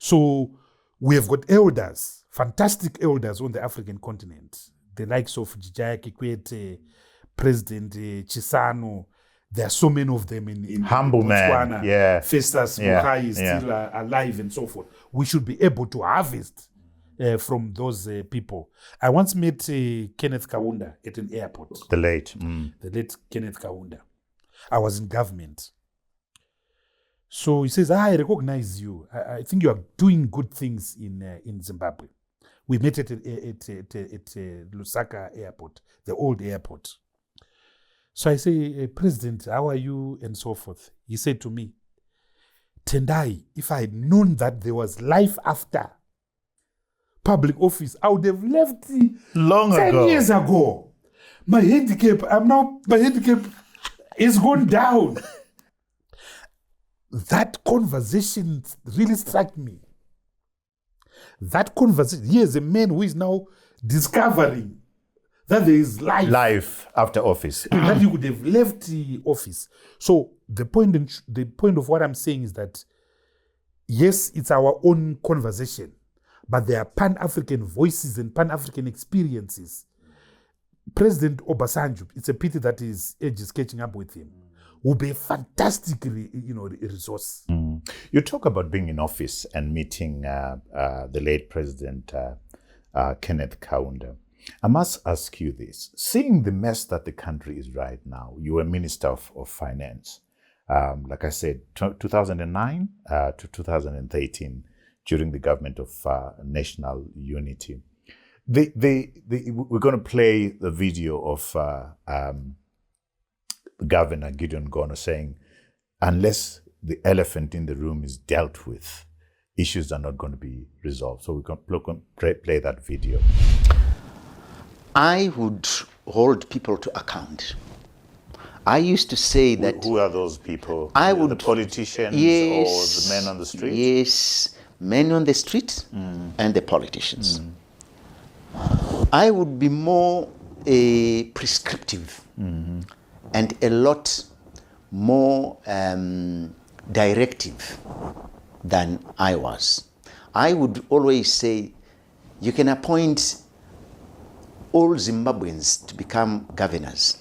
So we have got elders, fantastic elders on the African continent, the likes of Jijaya Kikwete, President Chisano. There are so many of them in Humble Botswana. man, yeah. Festus Yeah, Mukai is yeah. still alive and so forth. We should be able to harvest from those people. I once met Kenneth Kaunda at an airport. The late. The late Kenneth Kaunda. I was in government. So he says, I recognize you. I think you are doing good things in Zimbabwe. We met at Lusaka airport, the old airport. So I say, President, how are you? And so forth. He said to me, Tendai, if I had known that there was life after public office, I would have left long 10 ago. years ago. My handicap is gone down. That conversation really struck me. That conversation, here's a man who is now discovering that there is life after office. that he would have left the office. So the point of what I'm saying is that, yes, it's our own conversation, but there are Pan-African voices and Pan-African experiences. President Obasanjo, it's a pity that his age is catching up with him, will be a fantastic resource. You talk about being in office and meeting the late President Kenneth Kaunda. I must ask you this. Seeing the mess that the country is right now, you were Minister of Finance. Like I said, 2009 to 2013, during the government of national unity. We're going to play the video of Governor Gideon Gono saying, unless the elephant in the room is dealt with, issues are not going to be resolved. So we can play that video. I would hold people to account. I used to say that... Who are those people? I would... The politicians, yes, or the men on the street? Yes, men on the street and the politicians. I would be more prescriptive and a lot more directive than I was. I would always say, you can appoint all Zimbabweans to become governors,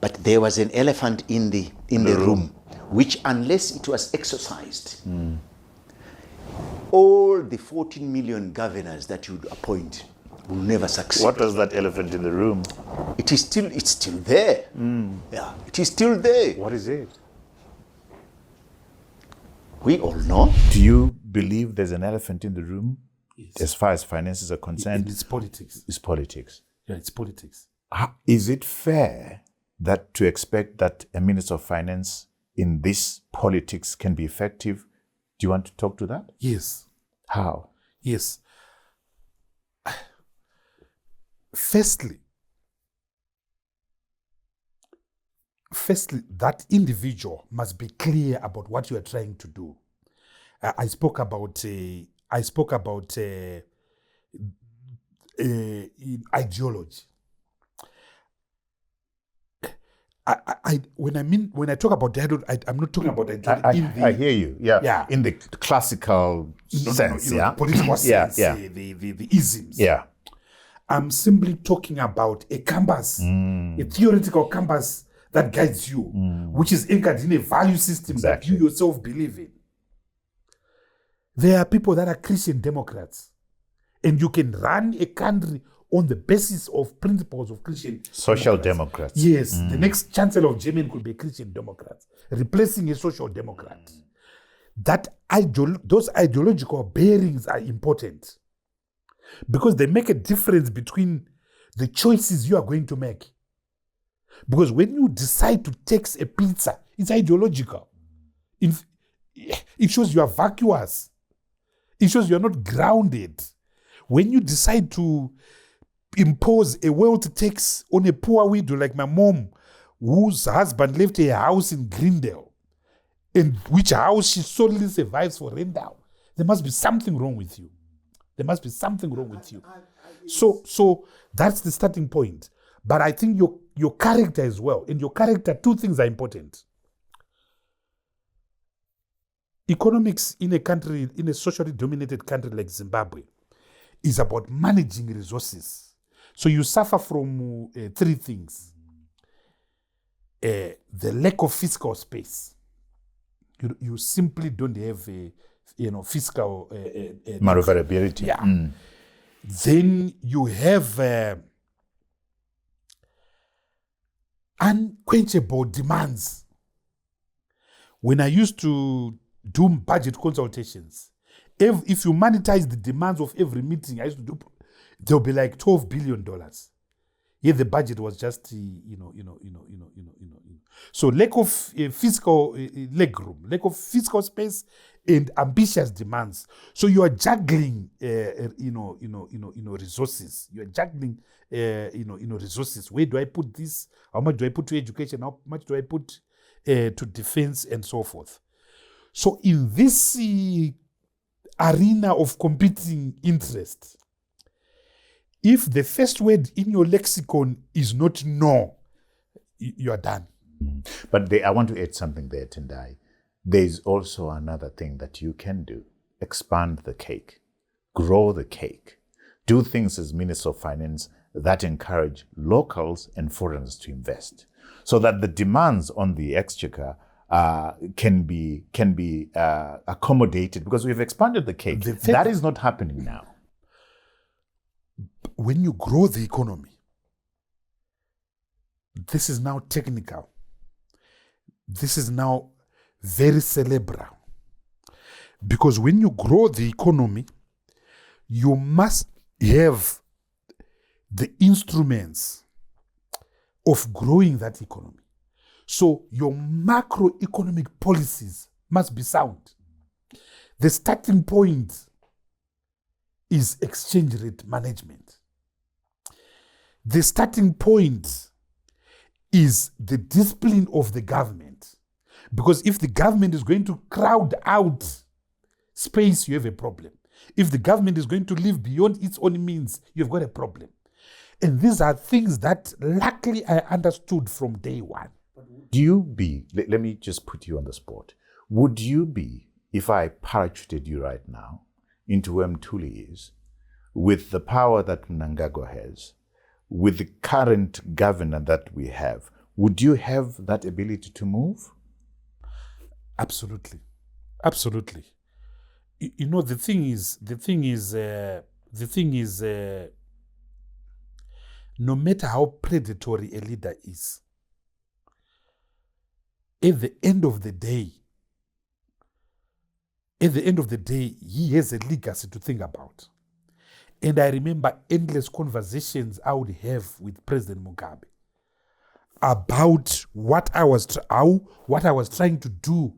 but there was an elephant in the room, which unless it was exercised, all the 14 million governors that you would appoint will never succeed. What was that elephant in the room? It's still there. Yeah, it is still there. What is it? We all know. Do you believe there's an elephant in the room? Yes. As far as finances are concerned? It's politics. It's politics. Yeah, it's politics. Is it fair that to expect that a Minister of Finance in this politics can be effective? Do you want to talk to that? Yes. How? Yes. Firstly, that individual must be clear about what you are trying to do. I spoke about ideology. When I talk about ideology, I'm not talking about ideology. I hear you. Yeah. Yeah. In the classical sense. The political sense. Yeah. The isms. Yeah. I'm simply talking about a canvas, a theoretical canvas that guides you, which is anchored in a value system that you yourself believe in. There are people that are Christian Democrats, and you can run a country on the basis of principles of Christian Social Democrats. Yes, the next Chancellor of Germany could be a Christian Democrat, replacing a Social Democrat. Those ideological bearings are important because they make a difference between the choices you are going to make. Because when you decide to tax a pizza, it's ideological. It shows you are vacuous. It shows you are not grounded. When you decide to impose a wealth tax on a poor widow like my mom, whose husband left her house in Greendale, in which house she solely survives for rental, there must be something wrong with you. There must be something wrong with you. So that's the starting point. But I think your character as well. In your character, two things are important. Economics in a socially dominated country like Zimbabwe, is about managing resources. So you suffer from three things. The lack of fiscal space. You simply don't have fiscal maneuverability. Yeah. Then you have unquenchable demands When I used to do budget consultations, if you monetize the demands of every meeting I used to do, there'll be like $12 billion. Yet the budget was just, So lack of fiscal legroom, lack of fiscal space, and ambitious demands. So you are juggling, resources. You are juggling, resources. Where do I put this? How much do I put to education? How much do I put to defense and so forth? So in this arena of competing interests, if the first word in your lexicon is not no, you are done. But I want to add something there, Tendai. There's also another thing that you can do. Expand the cake. Grow the cake. Do things as Minister of Finance that encourage locals and foreigners to invest, so that the demands on the exchequer can be accommodated, because we've expanded the cake. That is not happening now. When you grow the economy, this is now technical. This is now very cerebral. Because when you grow the economy, you must have the instruments of growing that economy. So your macroeconomic policies must be sound. The starting point is exchange rate management. The starting point is the discipline of the government. Because if the government is going to crowd out space, you have a problem. If the government is going to live beyond its own means, you've got a problem. And these are things that luckily I understood from day one. Would you be, let me just put you on the spot. Would you be, if I parachuted you right now into where Mtuli is, with the power that Mnangagwa has, with the current governor that we have, would you have that ability to move? Absolutely. Absolutely. The thing is, no matter how predatory a leader is, at the end of the day, he has a legacy to think about. And I remember endless conversations I would have with President Mugabe about what I was trying to do,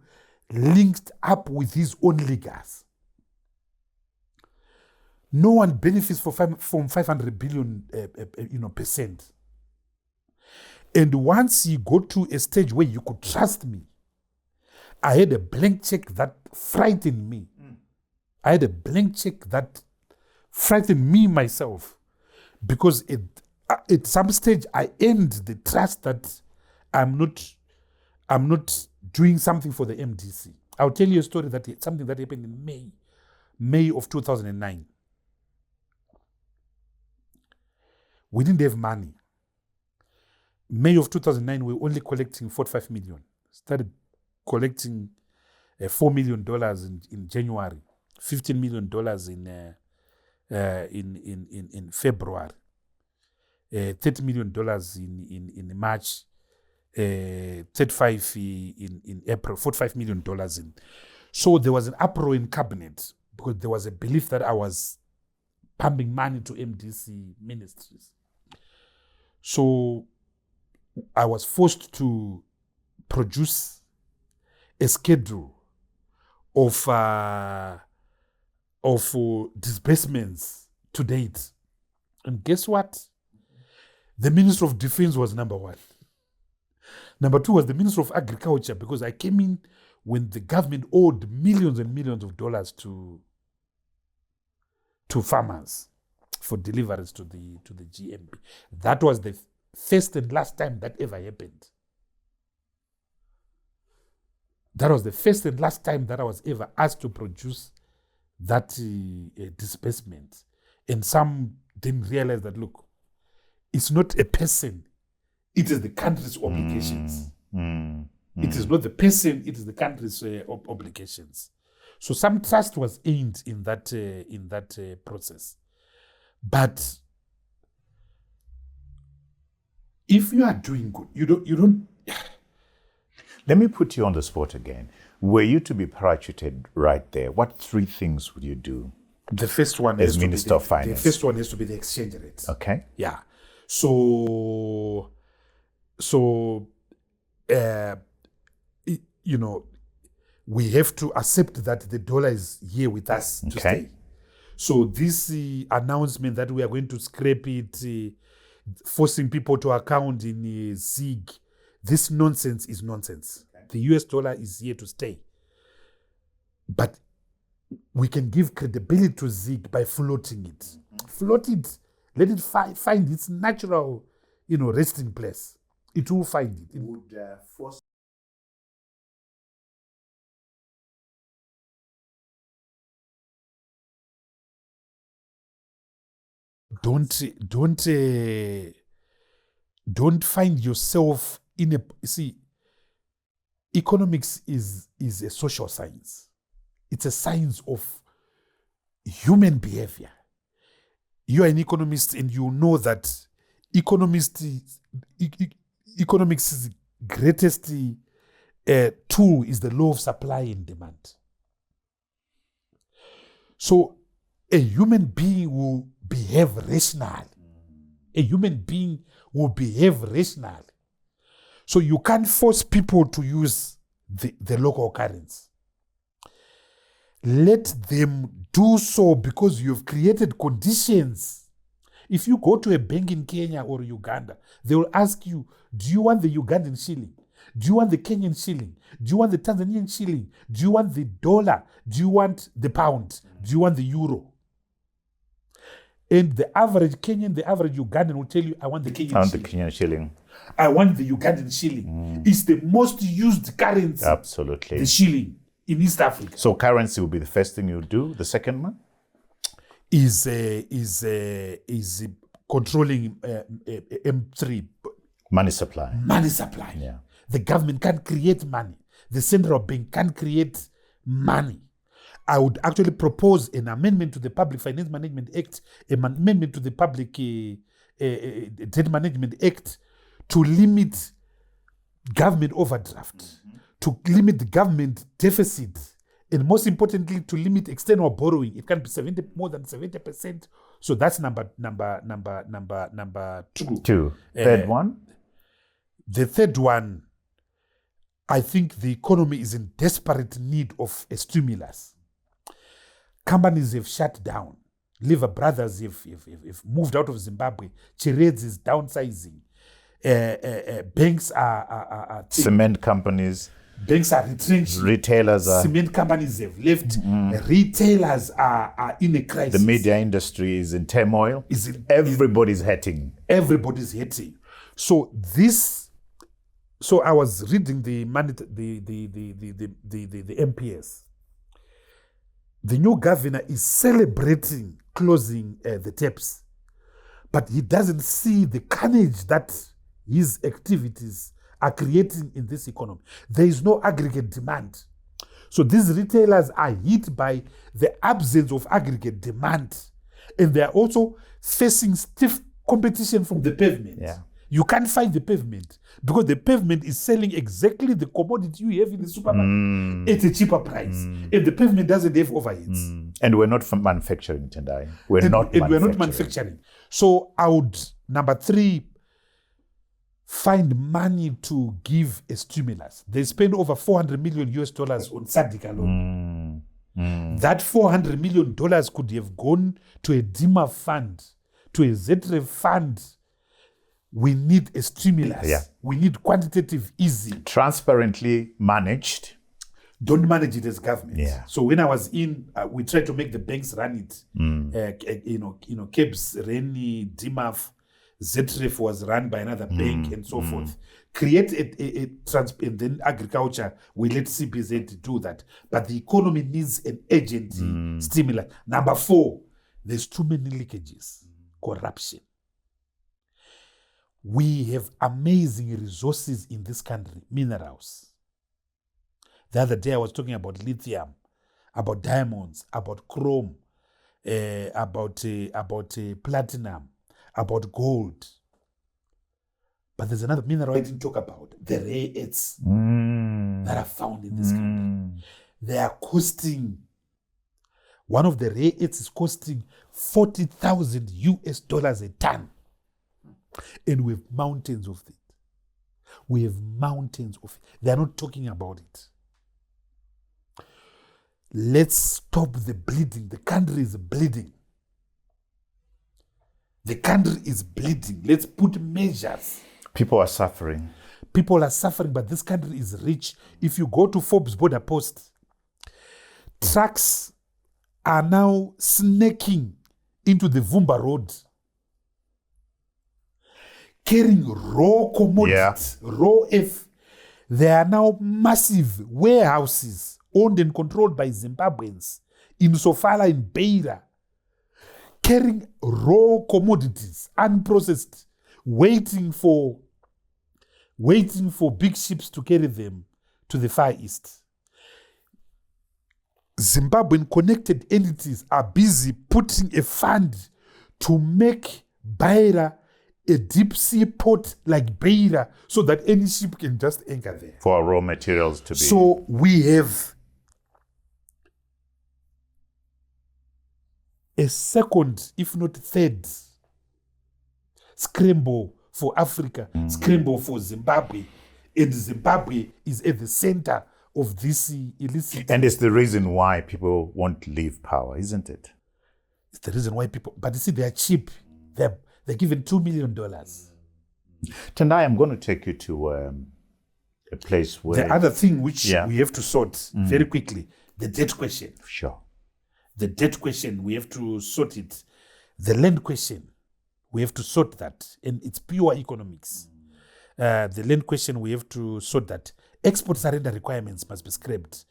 linked up with his own legacy. No one benefits from 500 billion percent. And once you go to a stage where you could trust me, I had a blank check that frightened me. I had a blank check that frightened me myself, because at some stage I earned the trust that I'm not doing something for the MDC. I'll tell you a story something that happened in May of 2009. We didn't have money. May of 2009, we were only collecting 45 million. Started collecting $4 million in January, $15 million in February, $30 million in March, 35 in April, $45 million in. So there was an uproar in cabinet because there was a belief that I was pumping money to MDC ministries. So I was forced to produce a schedule of disbursements to date. And guess what? The Minister of Defense was number one. Number two was the Minister of Agriculture, because I came in when the government owed millions and millions of dollars to farmers for deliveries to the GMP. That was the first and last time that ever happened. That was the first and last time that I was ever asked to produce that disbursement. And some didn't realize that, look, it's not a person, it is the country's obligations. It is not the person, it is the country's obligations. So some trust was aimed in that process. But if you are doing good, you don't. Let me put you on the spot again. Were you to be parachuted right there, what 3 things would you do? The first one As has to be Minister of the Finance. first one has to be the exchange rate. Okay. Yeah. So, you know, we have to accept that the dollar is here with us to stay. So this announcement that we are going to scrape it, forcing people to account in ZIG, this nonsense is nonsense. Okay. The US dollar is here to stay. But we can give credibility to ZIG by floating it. Mm-hmm. Float it. Let it find its natural, resting place. It will find it. It would force. Don't find yourself in a. See, economics is a social science. It's a science of human behavior. You are an economist and you know that economics' greatest tool is the law of supply and demand. So a human being will behave rationally. A human being will behave rationally. So you can't force people to use the local currency. Let them do so because you've created conditions. If you go to a bank in Kenya or Uganda, they will ask you, do you want the Ugandan shilling? Do you want the Kenyan shilling? Do you want the Tanzanian shilling? Do you want the dollar? Do you want the pound? Do you want the euro? And the average Kenyan, the average Ugandan will tell you, I want the Kenyan shilling. I want the Kenyan shilling. I want the Ugandan shilling. It's the most used currency. Absolutely. The shilling in East Africa. So currency will be the first thing you do. The second one? Is controlling M3. Money supply. Money supply. Yeah. The government can't create money. The central bank can't create money. I would actually propose an amendment to the Public Finance Management Act, an amendment to the Public Debt Management Act to limit government overdraft, to limit the government deficit, and most importantly, to limit external borrowing. It can be more than 70%. So that's number two. Third one? The third one, I think the economy is in desperate need of a stimulus. Companies have shut down. Lever Brothers have moved out of Zimbabwe. Chereds is downsizing. Banks are cement companies. Banks are retrenched. Retailers are. Cement companies have left. Retailers are in a crisis. The media industry is in turmoil. Everybody's hurting. Everybody's hurting. So I was reading the MPS. The new governor is celebrating closing the taps, but he doesn't see the carnage that his activities are creating in this economy. There is no aggregate demand. So these retailers are hit by the absence of aggregate demand, and they are also facing stiff competition from the pavement. Yeah. You can't find the pavement because the pavement is selling exactly the commodity you have in the supermarket at a cheaper price. And the pavement doesn't have overheads. And we're not manufacturing, Tendai. We're not manufacturing. So I would, number 3, find money to give a stimulus. They spend over $400 million on Cyclical alone. That $400 million could have gone to a DIMA fund, to a ZREV fund. We need a stimulus. Yeah. We need quantitative easing. Transparently managed. Don't manage it as government. Yeah. So when I was in, we tried to make the banks run it. KEBS, RENI, DIMAF, ZREF was run by another bank and so forth. Create and then agriculture, we let CBZ do that. But the economy needs an urgent stimulus. Number 4, there's too many leakages. Corruption. We have amazing resources in this country, minerals. The other day I was talking about lithium, about diamonds, about chrome, about platinum, about gold. But there's another mineral I didn't talk about, the rare earths. that are found in this country. They are costing, one of the rare earths is costing 40,000 US dollars a ton. And we have mountains of it. We have mountains of it. They are not talking about it. Let's stop the bleeding. The country is bleeding. The country is bleeding. Let's put measures. People are suffering. People are suffering, but this country is rich. If you go to Forbes border post, trucks are now snaking into the Vumba road, carrying raw commodities, raw F. There are now massive warehouses owned and controlled by Zimbabweans in Sofala, in Beira, carrying raw commodities, unprocessed, waiting for big ships to carry them to the Far East. Zimbabwean connected entities are busy putting a fund to make Beira a deep sea port like Beira so that any ship can just anchor there. For raw materials to be. So we have a second, if not third, scramble for Africa, scramble for Zimbabwe. And Zimbabwe is at the center of this illicit. And it's the reason why people won't leave power, isn't it? It's the reason why people, but you see, they are cheap. They're given $2 million. Tendai, I'm going to take you to a place where... The other thing which we have to sort very quickly, the debt question. Sure. The debt question, we have to sort it. The land question, we have to sort that. And it's pure economics. The land question, we have to sort that. Export surrender requirements must be scrapped.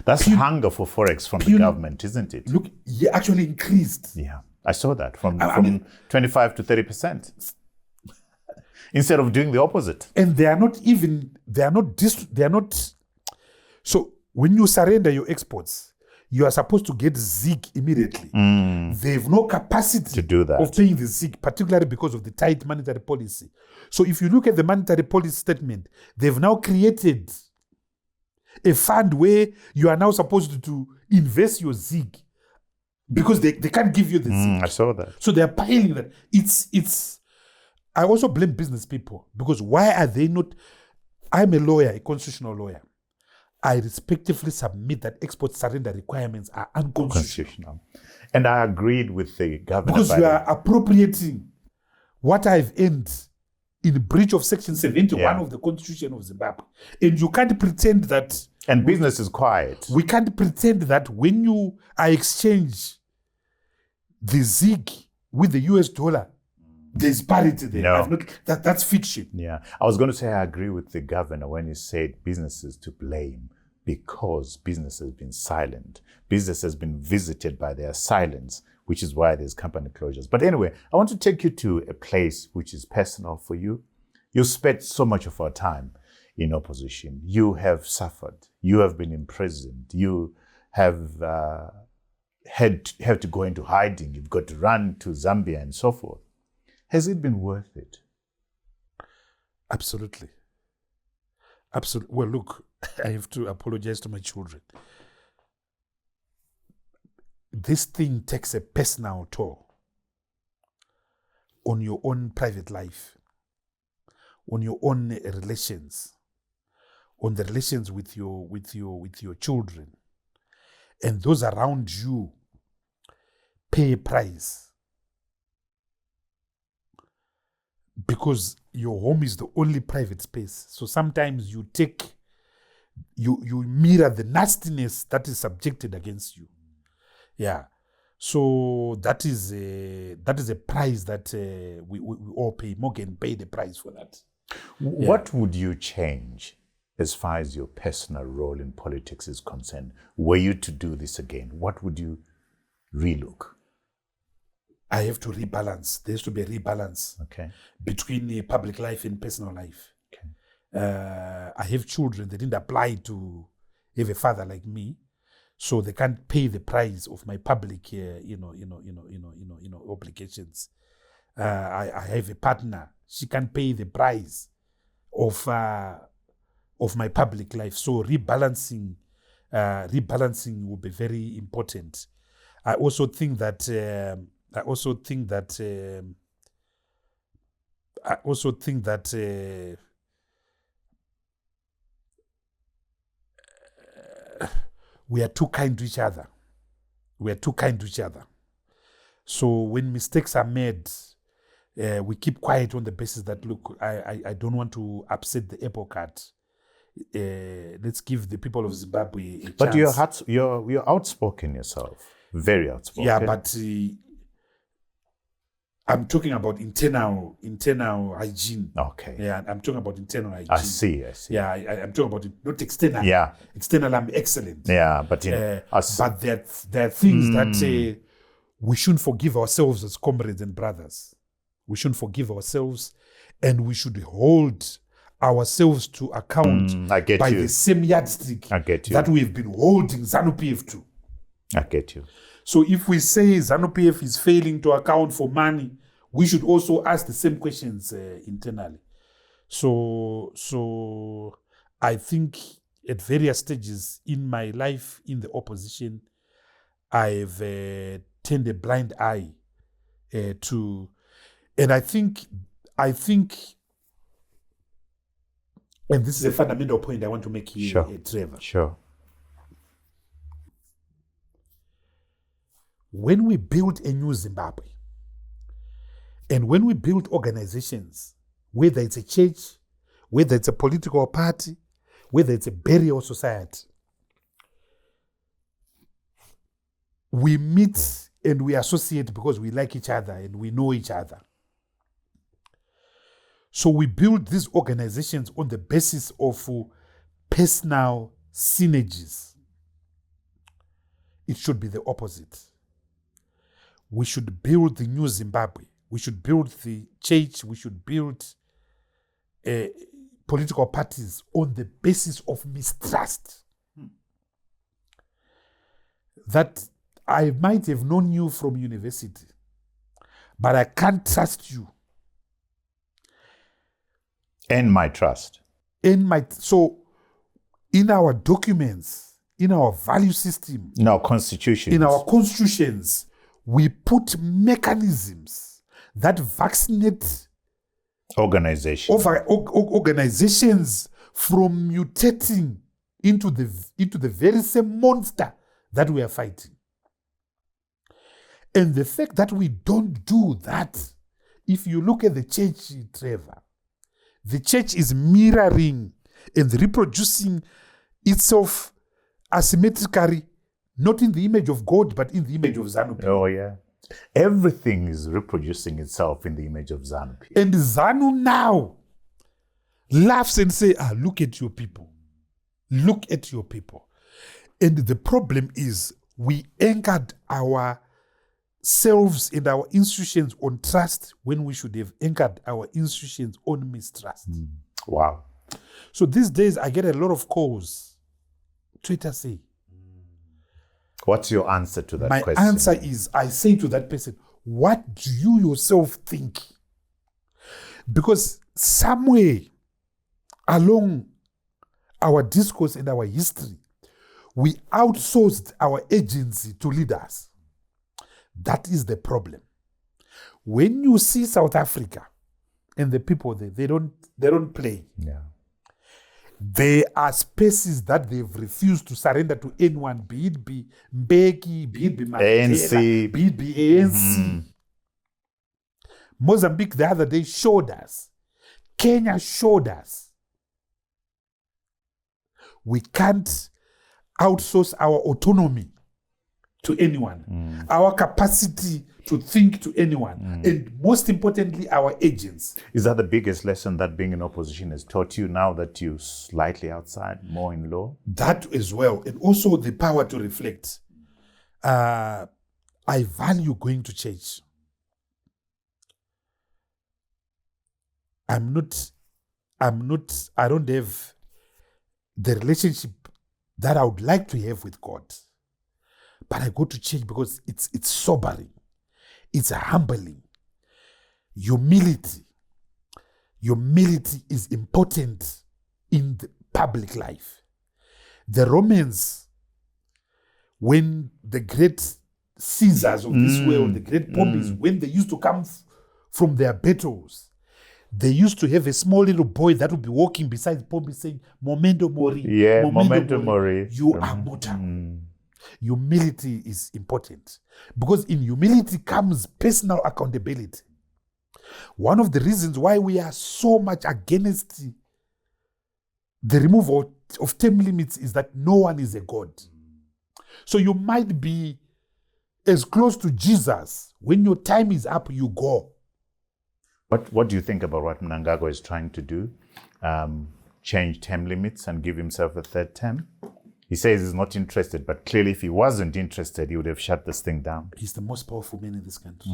That's hunger for forex from the government, isn't it? Look, actually increased. Yeah, I saw that from 25 to 30%. Instead of doing the opposite. And so when you surrender your exports, you are supposed to get ZIG immediately. They have no capacity to do that, of paying the ZIG, particularly because of the tight monetary policy. So if you look at the monetary policy statement, they've now created a fund where you are now supposed to invest your ZIG because they can't give you the ZIG. I saw that. So they're piling that. It's. I also blame business people because why are they not? I'm a lawyer, a constitutional lawyer. I respectively submit that export surrender requirements are unconstitutional. And I agreed with the government. Because you are appropriating what I've earned in breach of Section 71 of the Constitution of Zimbabwe. And you can't pretend that... And business is quiet. We can't pretend that when I exchange the ZIG with the US dollar, there's parity there. No. That's fiction. Yeah. I was going to say I agree with the governor when he said businesses to blame because business has been silent. Business has been visited by their silence, which is why there's company closures. But anyway, I want to take you to a place which is personal for you. You spent so much of our time in opposition. You have suffered. You have been imprisoned. You have had to go into hiding. You've got to run to Zambia and so forth. Has it been worth it? Absolutely. Absolutely. Well, look, I have to apologize to my children. This thing takes a personal toll on your own private life, on your own relations, on the relations with your children, and those around you pay a price. Because your home is the only private space. So sometimes you mirror the nastiness that is subjected against you. Yeah. So that is a price that we all pay. Morgan paid the price for that. What would you change as far as your personal role in politics is concerned? Were you to do this again, what would you relook? I have to rebalance. There has to be a rebalance between public life and personal life. I have children. They didn't apply to have a father like me, so they can't pay the price of my public, obligations. I have a partner. She can't pay the price of of my public life. So rebalancing will be very important. I also think that we are too kind to each other. So when mistakes are made, we keep quiet on the basis that, look, I don't want to upset the apple cart. Let's give the people of Zimbabwe a But chance. you're outspoken yourself. Very outspoken. Yeah, but I'm talking about internal hygiene. Okay. Yeah, I'm talking about internal hygiene. I see. Yeah, I'm talking about it, not external. Yeah. External, I'm excellent. Yeah, but But there are things that we shouldn't forgive ourselves as comrades and brothers. We shouldn't forgive ourselves, and we should hold ourselves to account I get by you. the same yardstick I get you. that we've been holding Zanu PF to. I get you. So if we say Zanu PF is failing to account for money, we should also ask the same questions internally. So I think at various stages in my life in the opposition, I've turned a blind eye to, and I think, and this is a fundamental point I want to make here, Trevor. Sure. When we build a new Zimbabwe, and when we build organizations, whether it's a church, whether it's a political party, whether it's a burial society, we meet and we associate because we like each other and we know each other. So we build these organizations on the basis of personal synergies. It should be the opposite. We should build the new Zimbabwe. We should build the church. We should build political parties on the basis of mistrust. That I might have known you from university, but I can't trust you. And my trust. So in our documents, in our value system, In our constitutions. in our constitutions, we put mechanisms that vaccinate organization. organizations from mutating into the very same monster that we are fighting. And the fact that we don't do that, if you look at the church, Trevor, the church is mirroring and reproducing itself asymmetrically, not in the image of God, but in the image of Zanu PF. Oh, yeah. Everything is reproducing itself in the image of Zanu PF. And Zanu now laughs and says, look at your people. Look at your people. And the problem is we anchored ourselves and our institutions on trust when we should have anchored our institutions on mistrust. Wow. So these days I get a lot of calls. Twitter say. What's your answer to that My question? answer is, I say to that person, what do you yourself think? Because somewhere along our discourse and our history, we outsourced our agency to leaders. That is the problem. When you see South Africa and the people there, they don't play. Yeah. There are spaces that they've refused to surrender to anyone, be it be Mbeki, be it be Mandela, ANC. be it be ANC. Mozambique the other day showed us. Kenya showed us. We can't outsource our autonomy to anyone, our capacity to think to anyone, and most importantly, our agents. Is that the biggest lesson that being in opposition has taught you now that you're slightly outside, more in law? That as well, and also the power to reflect. I value going to church. I don't have the relationship that I would like to have with God. But I go to church because it's sobering. It's humbling. Humility is important in the public life. The Romans, when the great Caesars of this world, the great Pompeys, when they used to come from their battles, they used to have a small little boy that would be walking beside Pompey saying, Momento Mori. Yeah, Momento Mori. You are mortal. Humility is important because in humility comes personal accountability. One of the reasons why we are so much against the removal of term limits is that no one is a god. So you might be as close to Jesus. When your time is up, you go. What do you think about what Mnangagwa is trying to do? Change term limits and give himself a third term? He says he's not interested, but clearly if he wasn't interested, he would have shut this thing down. He's the most powerful man in this country.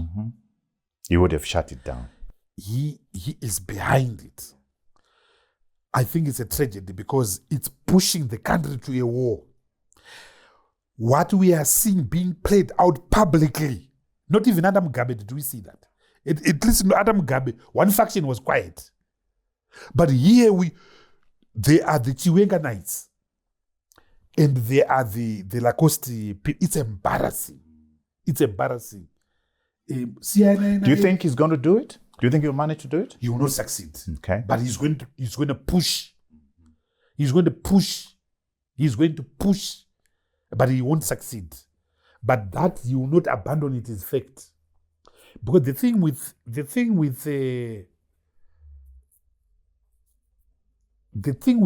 He would have shut it down. He is behind it. I think it's a tragedy because it's pushing the country to a war. What we are seeing being played out publicly, not even Adam Mugabe, did we see that? At least in Adam Mugabe, one faction was quiet. But here they are the Chiwenga Knights. And they are the Lacoste people. It's embarrassing. It's embarrassing. Do you think he's going to do it? Do you think he'll manage to do it? He will not succeed. Okay. But he's going to push. He's going to push. He's going to push. But he won't succeed. But that he will not abandon it is fact. Because the thing with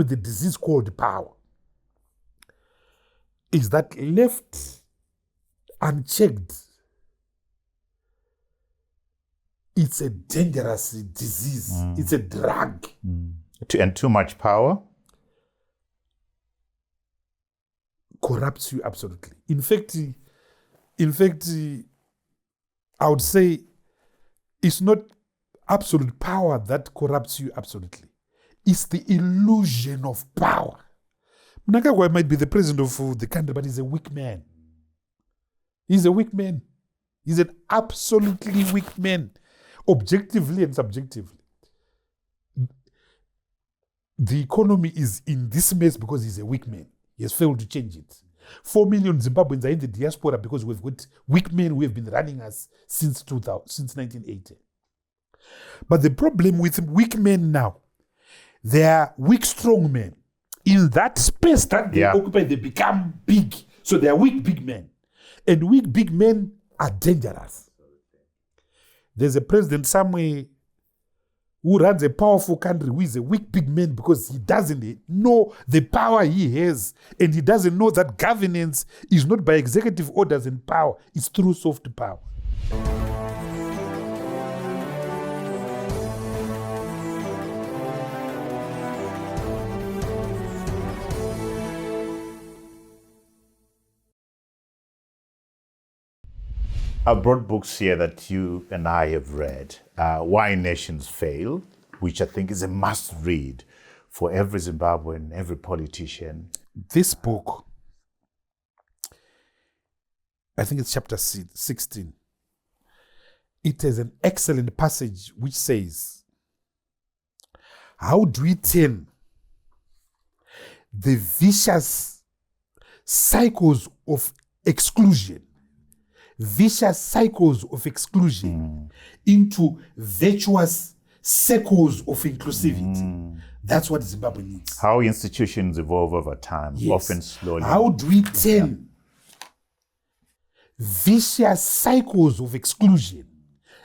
the disease called power is that left unchecked, it's a dangerous disease. It's a drug. And too much power corrupts you absolutely. In fact, I would say it's not absolute power that corrupts you absolutely. It's the illusion of power. Mnangagwa might be the president of the country, but he's a weak man. He's a weak man. He's an absolutely weak man, objectively and subjectively. The economy is in this mess because he's a weak man. He has failed to change it. 4 million Zimbabweans are in the diaspora because we've got weak men who have been running us since 1980. But the problem with weak men now, they are weak, strong men. In that space that they occupy, they become big. So they are weak, big men. And weak, big men are dangerous. There's a president somewhere who runs a powerful country who is a weak, big man because he doesn't know the power he has. And he doesn't know that governance is not by executive orders and power. It's through soft power. I brought books here that you and I have read. Why Nations Fail, which I think is a must read for every Zimbabwean, every politician. This book, I think it's chapter 16. It has an excellent passage which says, how do we turn the vicious cycles of exclusion into virtuous circles of inclusivity? That's what Zimbabwe needs. How institutions evolve over time, often slowly. How do we turn vicious cycles of exclusion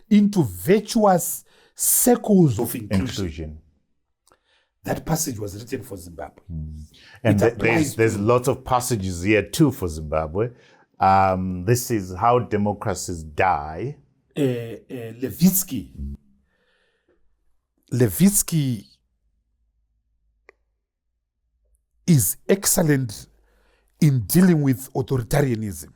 into virtuous circles of inclusion? That passage was written for Zimbabwe. And there's lots of passages here too for Zimbabwe. This is How Democracies Die. Levitsky is excellent in dealing with authoritarianism.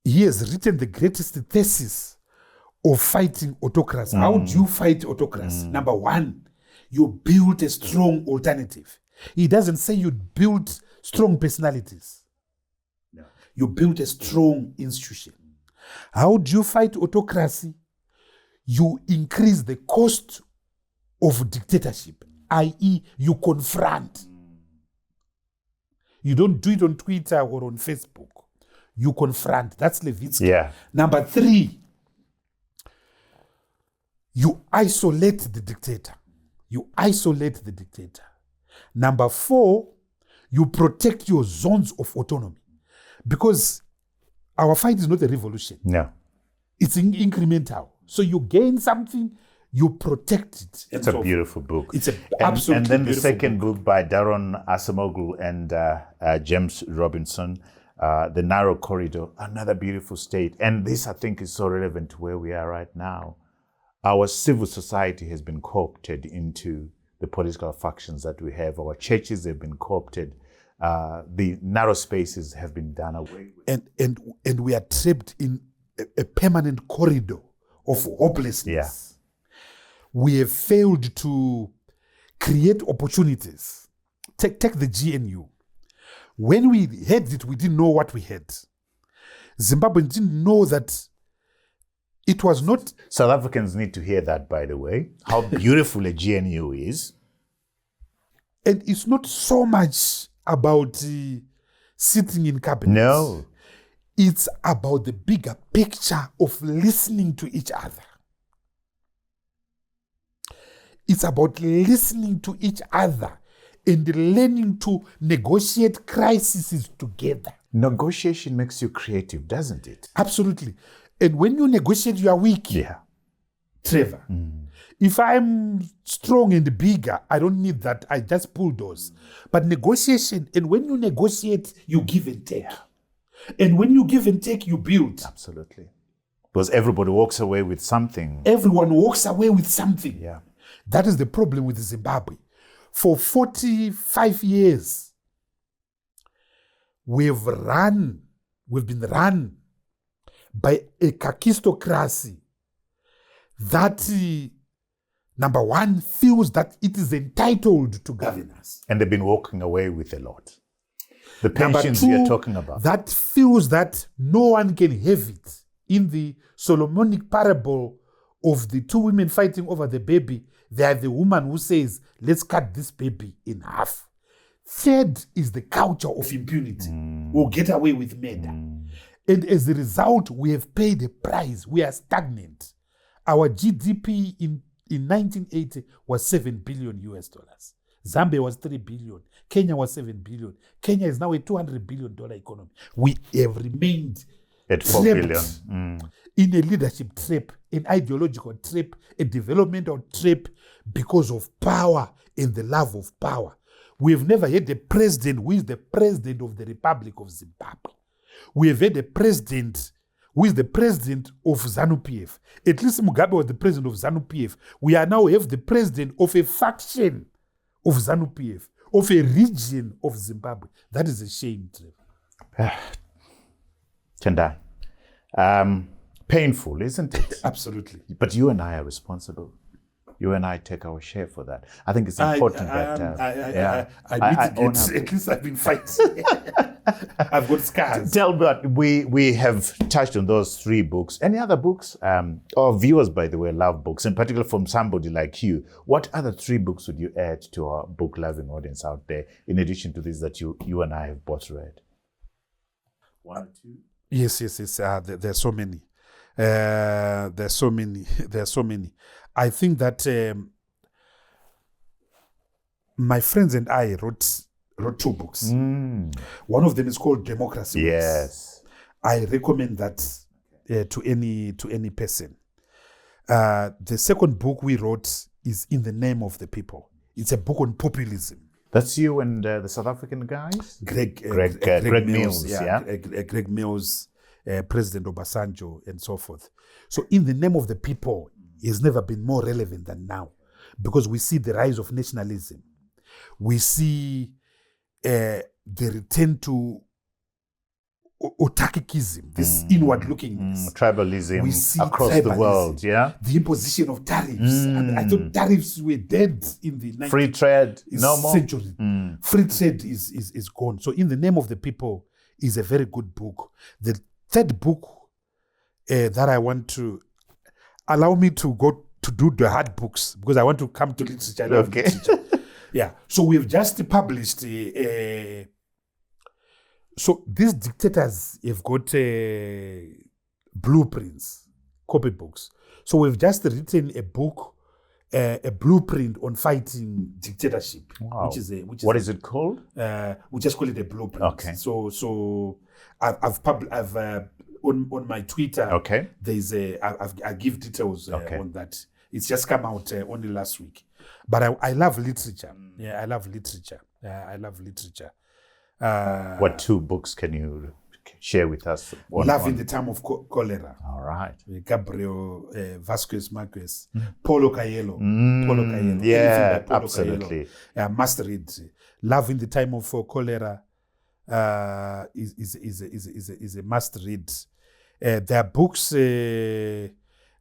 He has written the greatest thesis of fighting autocracy. How do you fight autocracy? Number one, you build a strong alternative. He doesn't say you build strong personalities. No. You build a strong institution. How do you fight autocracy? You increase the cost of dictatorship. i.e. you confront. You don't do it on Twitter or on Facebook. You confront. That's Levitsky. Yeah. Number 3, you isolate the dictator. You isolate the dictator. Number 4, you protect your zones of autonomy. Because our fight is not a revolution. No. It's incremental. So you gain something, you protect it. It's a beautiful book. It's an absolutely And then the beautiful second book by Daron Acemoglu and James Robinson, The Narrow Corridor, another beautiful state. And this, I think, is so relevant to where we are right now. Our civil society has been co-opted into the political factions that we have. Our churches have been co-opted. The narrow spaces have been done away with. And we are trapped in a permanent corridor of hopelessness. Yeah. We have failed to create opportunities. Take the GNU. When we had it, we didn't know what we had. Zimbabweans didn't know that it was not... South Africans need to hear that, by the way, how beautiful a GNU is. And it's not so much about sitting in cabinets. No. It's about the bigger picture of listening to each other. It's about listening to each other and learning to negotiate crises together. Negotiation makes you creative, doesn't it? Absolutely. And when you negotiate, you are weak. Yeah. Trevor. If I'm strong and bigger, I don't need that. I just bulldoze. But negotiation, and when you negotiate, you give and take. And when you give and take, you build. Absolutely. Because everybody walks away with something. Everyone walks away with something. Yeah. That is the problem with Zimbabwe. For 45 years, we've been run by a kakistocracy that, number one, feels that it is entitled to governance. And they've been walking away with a lot. The Number pensions two, you're talking about. that feels that no one can have it. In the Solomonic parable of the 2 women fighting over the baby, they are the woman who says, let's cut this baby in half. Third is the culture of impunity. We'll get away with murder. And as a result, we have paid a price. We are stagnant. Our GDP in 1980 was $7 billion US dollars. Zambia was 3 billion. Kenya was 7 billion. Kenya is now a $200 billion economy. We have remained At 4 trapped billion. in a leadership trap, an ideological trap, a developmental trap because of power and the love of power. We have never had a president who is the president of the Republic of Zimbabwe. We have had a president who is the president of Zanu PF. At least Mugabe was the president of Zanu PF. We are now have the president of a faction of Zanu PF, of a region of Zimbabwe. That is a shame, Trevor. Tendai. Painful, isn't it? Absolutely. But you and I are responsible. You and I take our share for that. I think it's important I at least I've been fighting. I've got scars. Tell me what, we have touched on those 3 books. Any other books? Our viewers, by the way, love books, in particular from somebody like you. What other 3 books would you add to our book-loving audience out there, in addition to these that you and I have both read? 1 or 2? Yes. There are so many. There's so many. I think that my friends and I wrote 2 books. One of them is called Democracy. Yes. I recommend that to any person. The second book we wrote is In the Name of the People. It's a book on populism. That's you and the South African guys? Greg Mills, yeah. Greg Mills, President Obasanjo, and so forth. So In the Name of the People has never been more relevant than now, because we see the rise of nationalism. We see the return to autarkism, this inward lookingness. Tribalism We see across the world, yeah? The imposition of tariffs. I thought tariffs were dead in the 19th Free trade, no more? century. Free trade is gone. So In the Name of the People is a very good book. The third book that I want to allow me to go to do the hard books, because I want to come to literature. I love literature. Yeah. So we've just published. So these dictators have got blueprints, copybooks. So we've just written a book, a blueprint on fighting dictatorship. Wow. What is it called? We just call it a blueprint. Okay. So I've on my Twitter. Okay. There's I give details on that. It's just come out only last week. But I love literature. Yeah, I love literature. What 2 books can you share with us? Love in the Time of Cholera. All right. Gabriel Vasquez Marquez. Paulo Coelho. Yeah, absolutely. Must read. Love in the Time of Cholera is a must read. There are books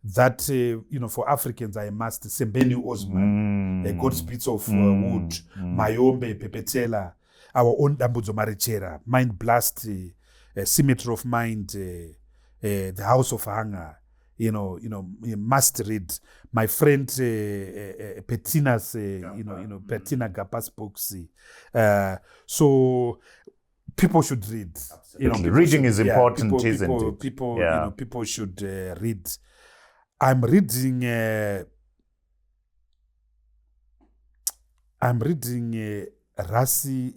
that for Africans I must. Sembeni Osman, God's Bits of Wood, Mayombe Pepetela, our own Dambudzo Marichera, Mind Blast, Symmetry of Mind, The House of Hunger. You must read. My friend Pettina's, Pettina Gapa's books. So people should read. Reading is important, isn't it? People should read. I'm reading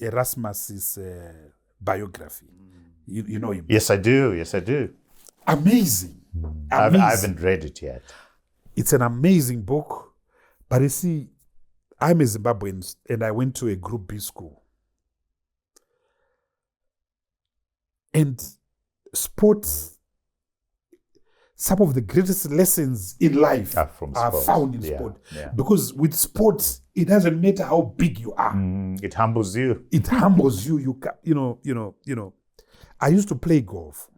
Erasmus's biography. You know him? Yes, I do. Amazing. I haven't read it yet. It's an amazing book. But you see, I'm a Zimbabwean and I went to a Group B school. And sports, some of the greatest lessons in life are found in sport. Yeah. Because with sports, it doesn't matter how big you are. It humbles you. It humbles you. I used to play golf.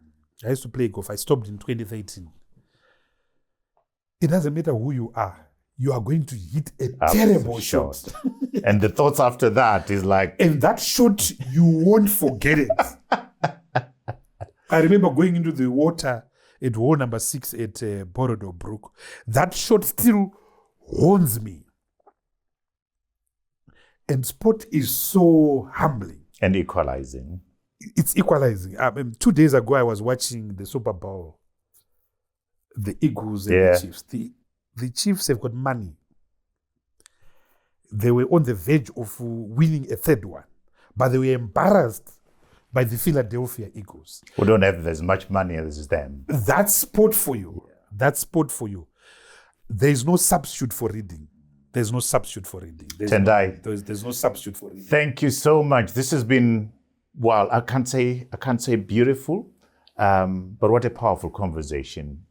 I stopped in 2013. It doesn't matter who you are. You are going to hit a terrible shot. And the thoughts after that is like... And that shot, you won't forget it. I remember going into the water at hole number 6 at Borodo Brook. That shot still haunts me. And sport is so humbling. And equalizing. It's equalizing. 2 days ago, I was watching the Super Bowl. The Eagles and the Chiefs. The Chiefs have got money. They were on the verge of winning a third one. But they were embarrassed by the Philadelphia Eagles. We don't have as much money as them. That's sport for you. There is no substitute for reading. There's no substitute for reading. Tendai. There's no substitute for reading. Thank you so much. This has been, well, I can't say beautiful, but what a powerful conversation.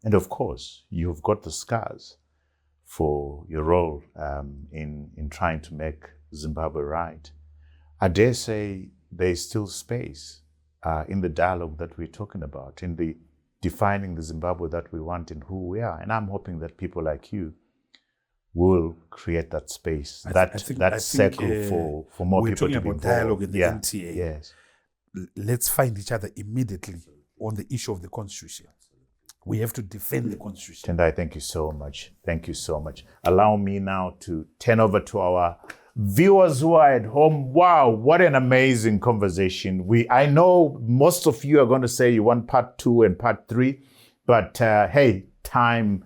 And of course, you've got the scars for your role in trying to make Zimbabwe right. I dare say there's still space in the dialogue that we're talking about, in the defining the Zimbabwe that we want and who we are. And I'm hoping that people like you will create that space, that circle for more people to be involved. We're talking about dialogue in the NTA. Yes. Let's find each other immediately on the issue of the Constitution. We have to defend the Constitution. Tendai, thank you so much. Thank you so much. Allow me now to turn over to our viewers who are at home. Wow, what an amazing conversation. I know most of you are going to say you want part 2 and part 3, but hey, time,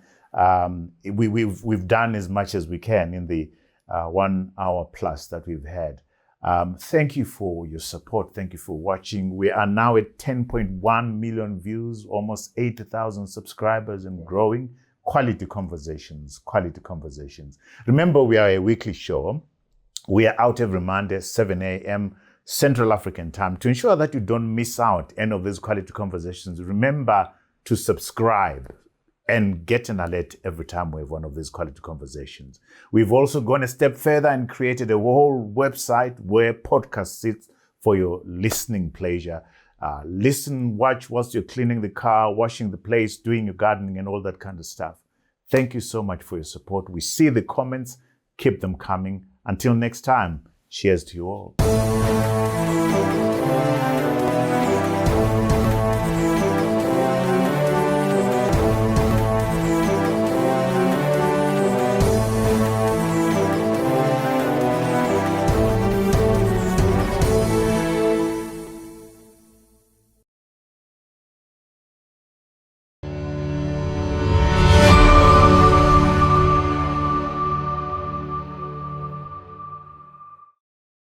we've done as much as we can in the 1 hour plus that we've had. Thank you for your support. Thank you for watching. We are now at 10.1 million views, almost 80,000 subscribers and growing. Quality conversations. Remember, we are a weekly show. We are out every Monday, 7 a.m. Central African time. To ensure that you don't miss out any of these quality conversations, remember to subscribe and get an alert every time we have one of these quality conversations. We've also gone a step further and created a whole website where podcast sits for your listening pleasure. Listen, watch whilst you're cleaning the car, washing the place, doing your gardening and all that kind of stuff. Thank you so much for your support. We see the comments. Keep them coming. Until next time, cheers to you all.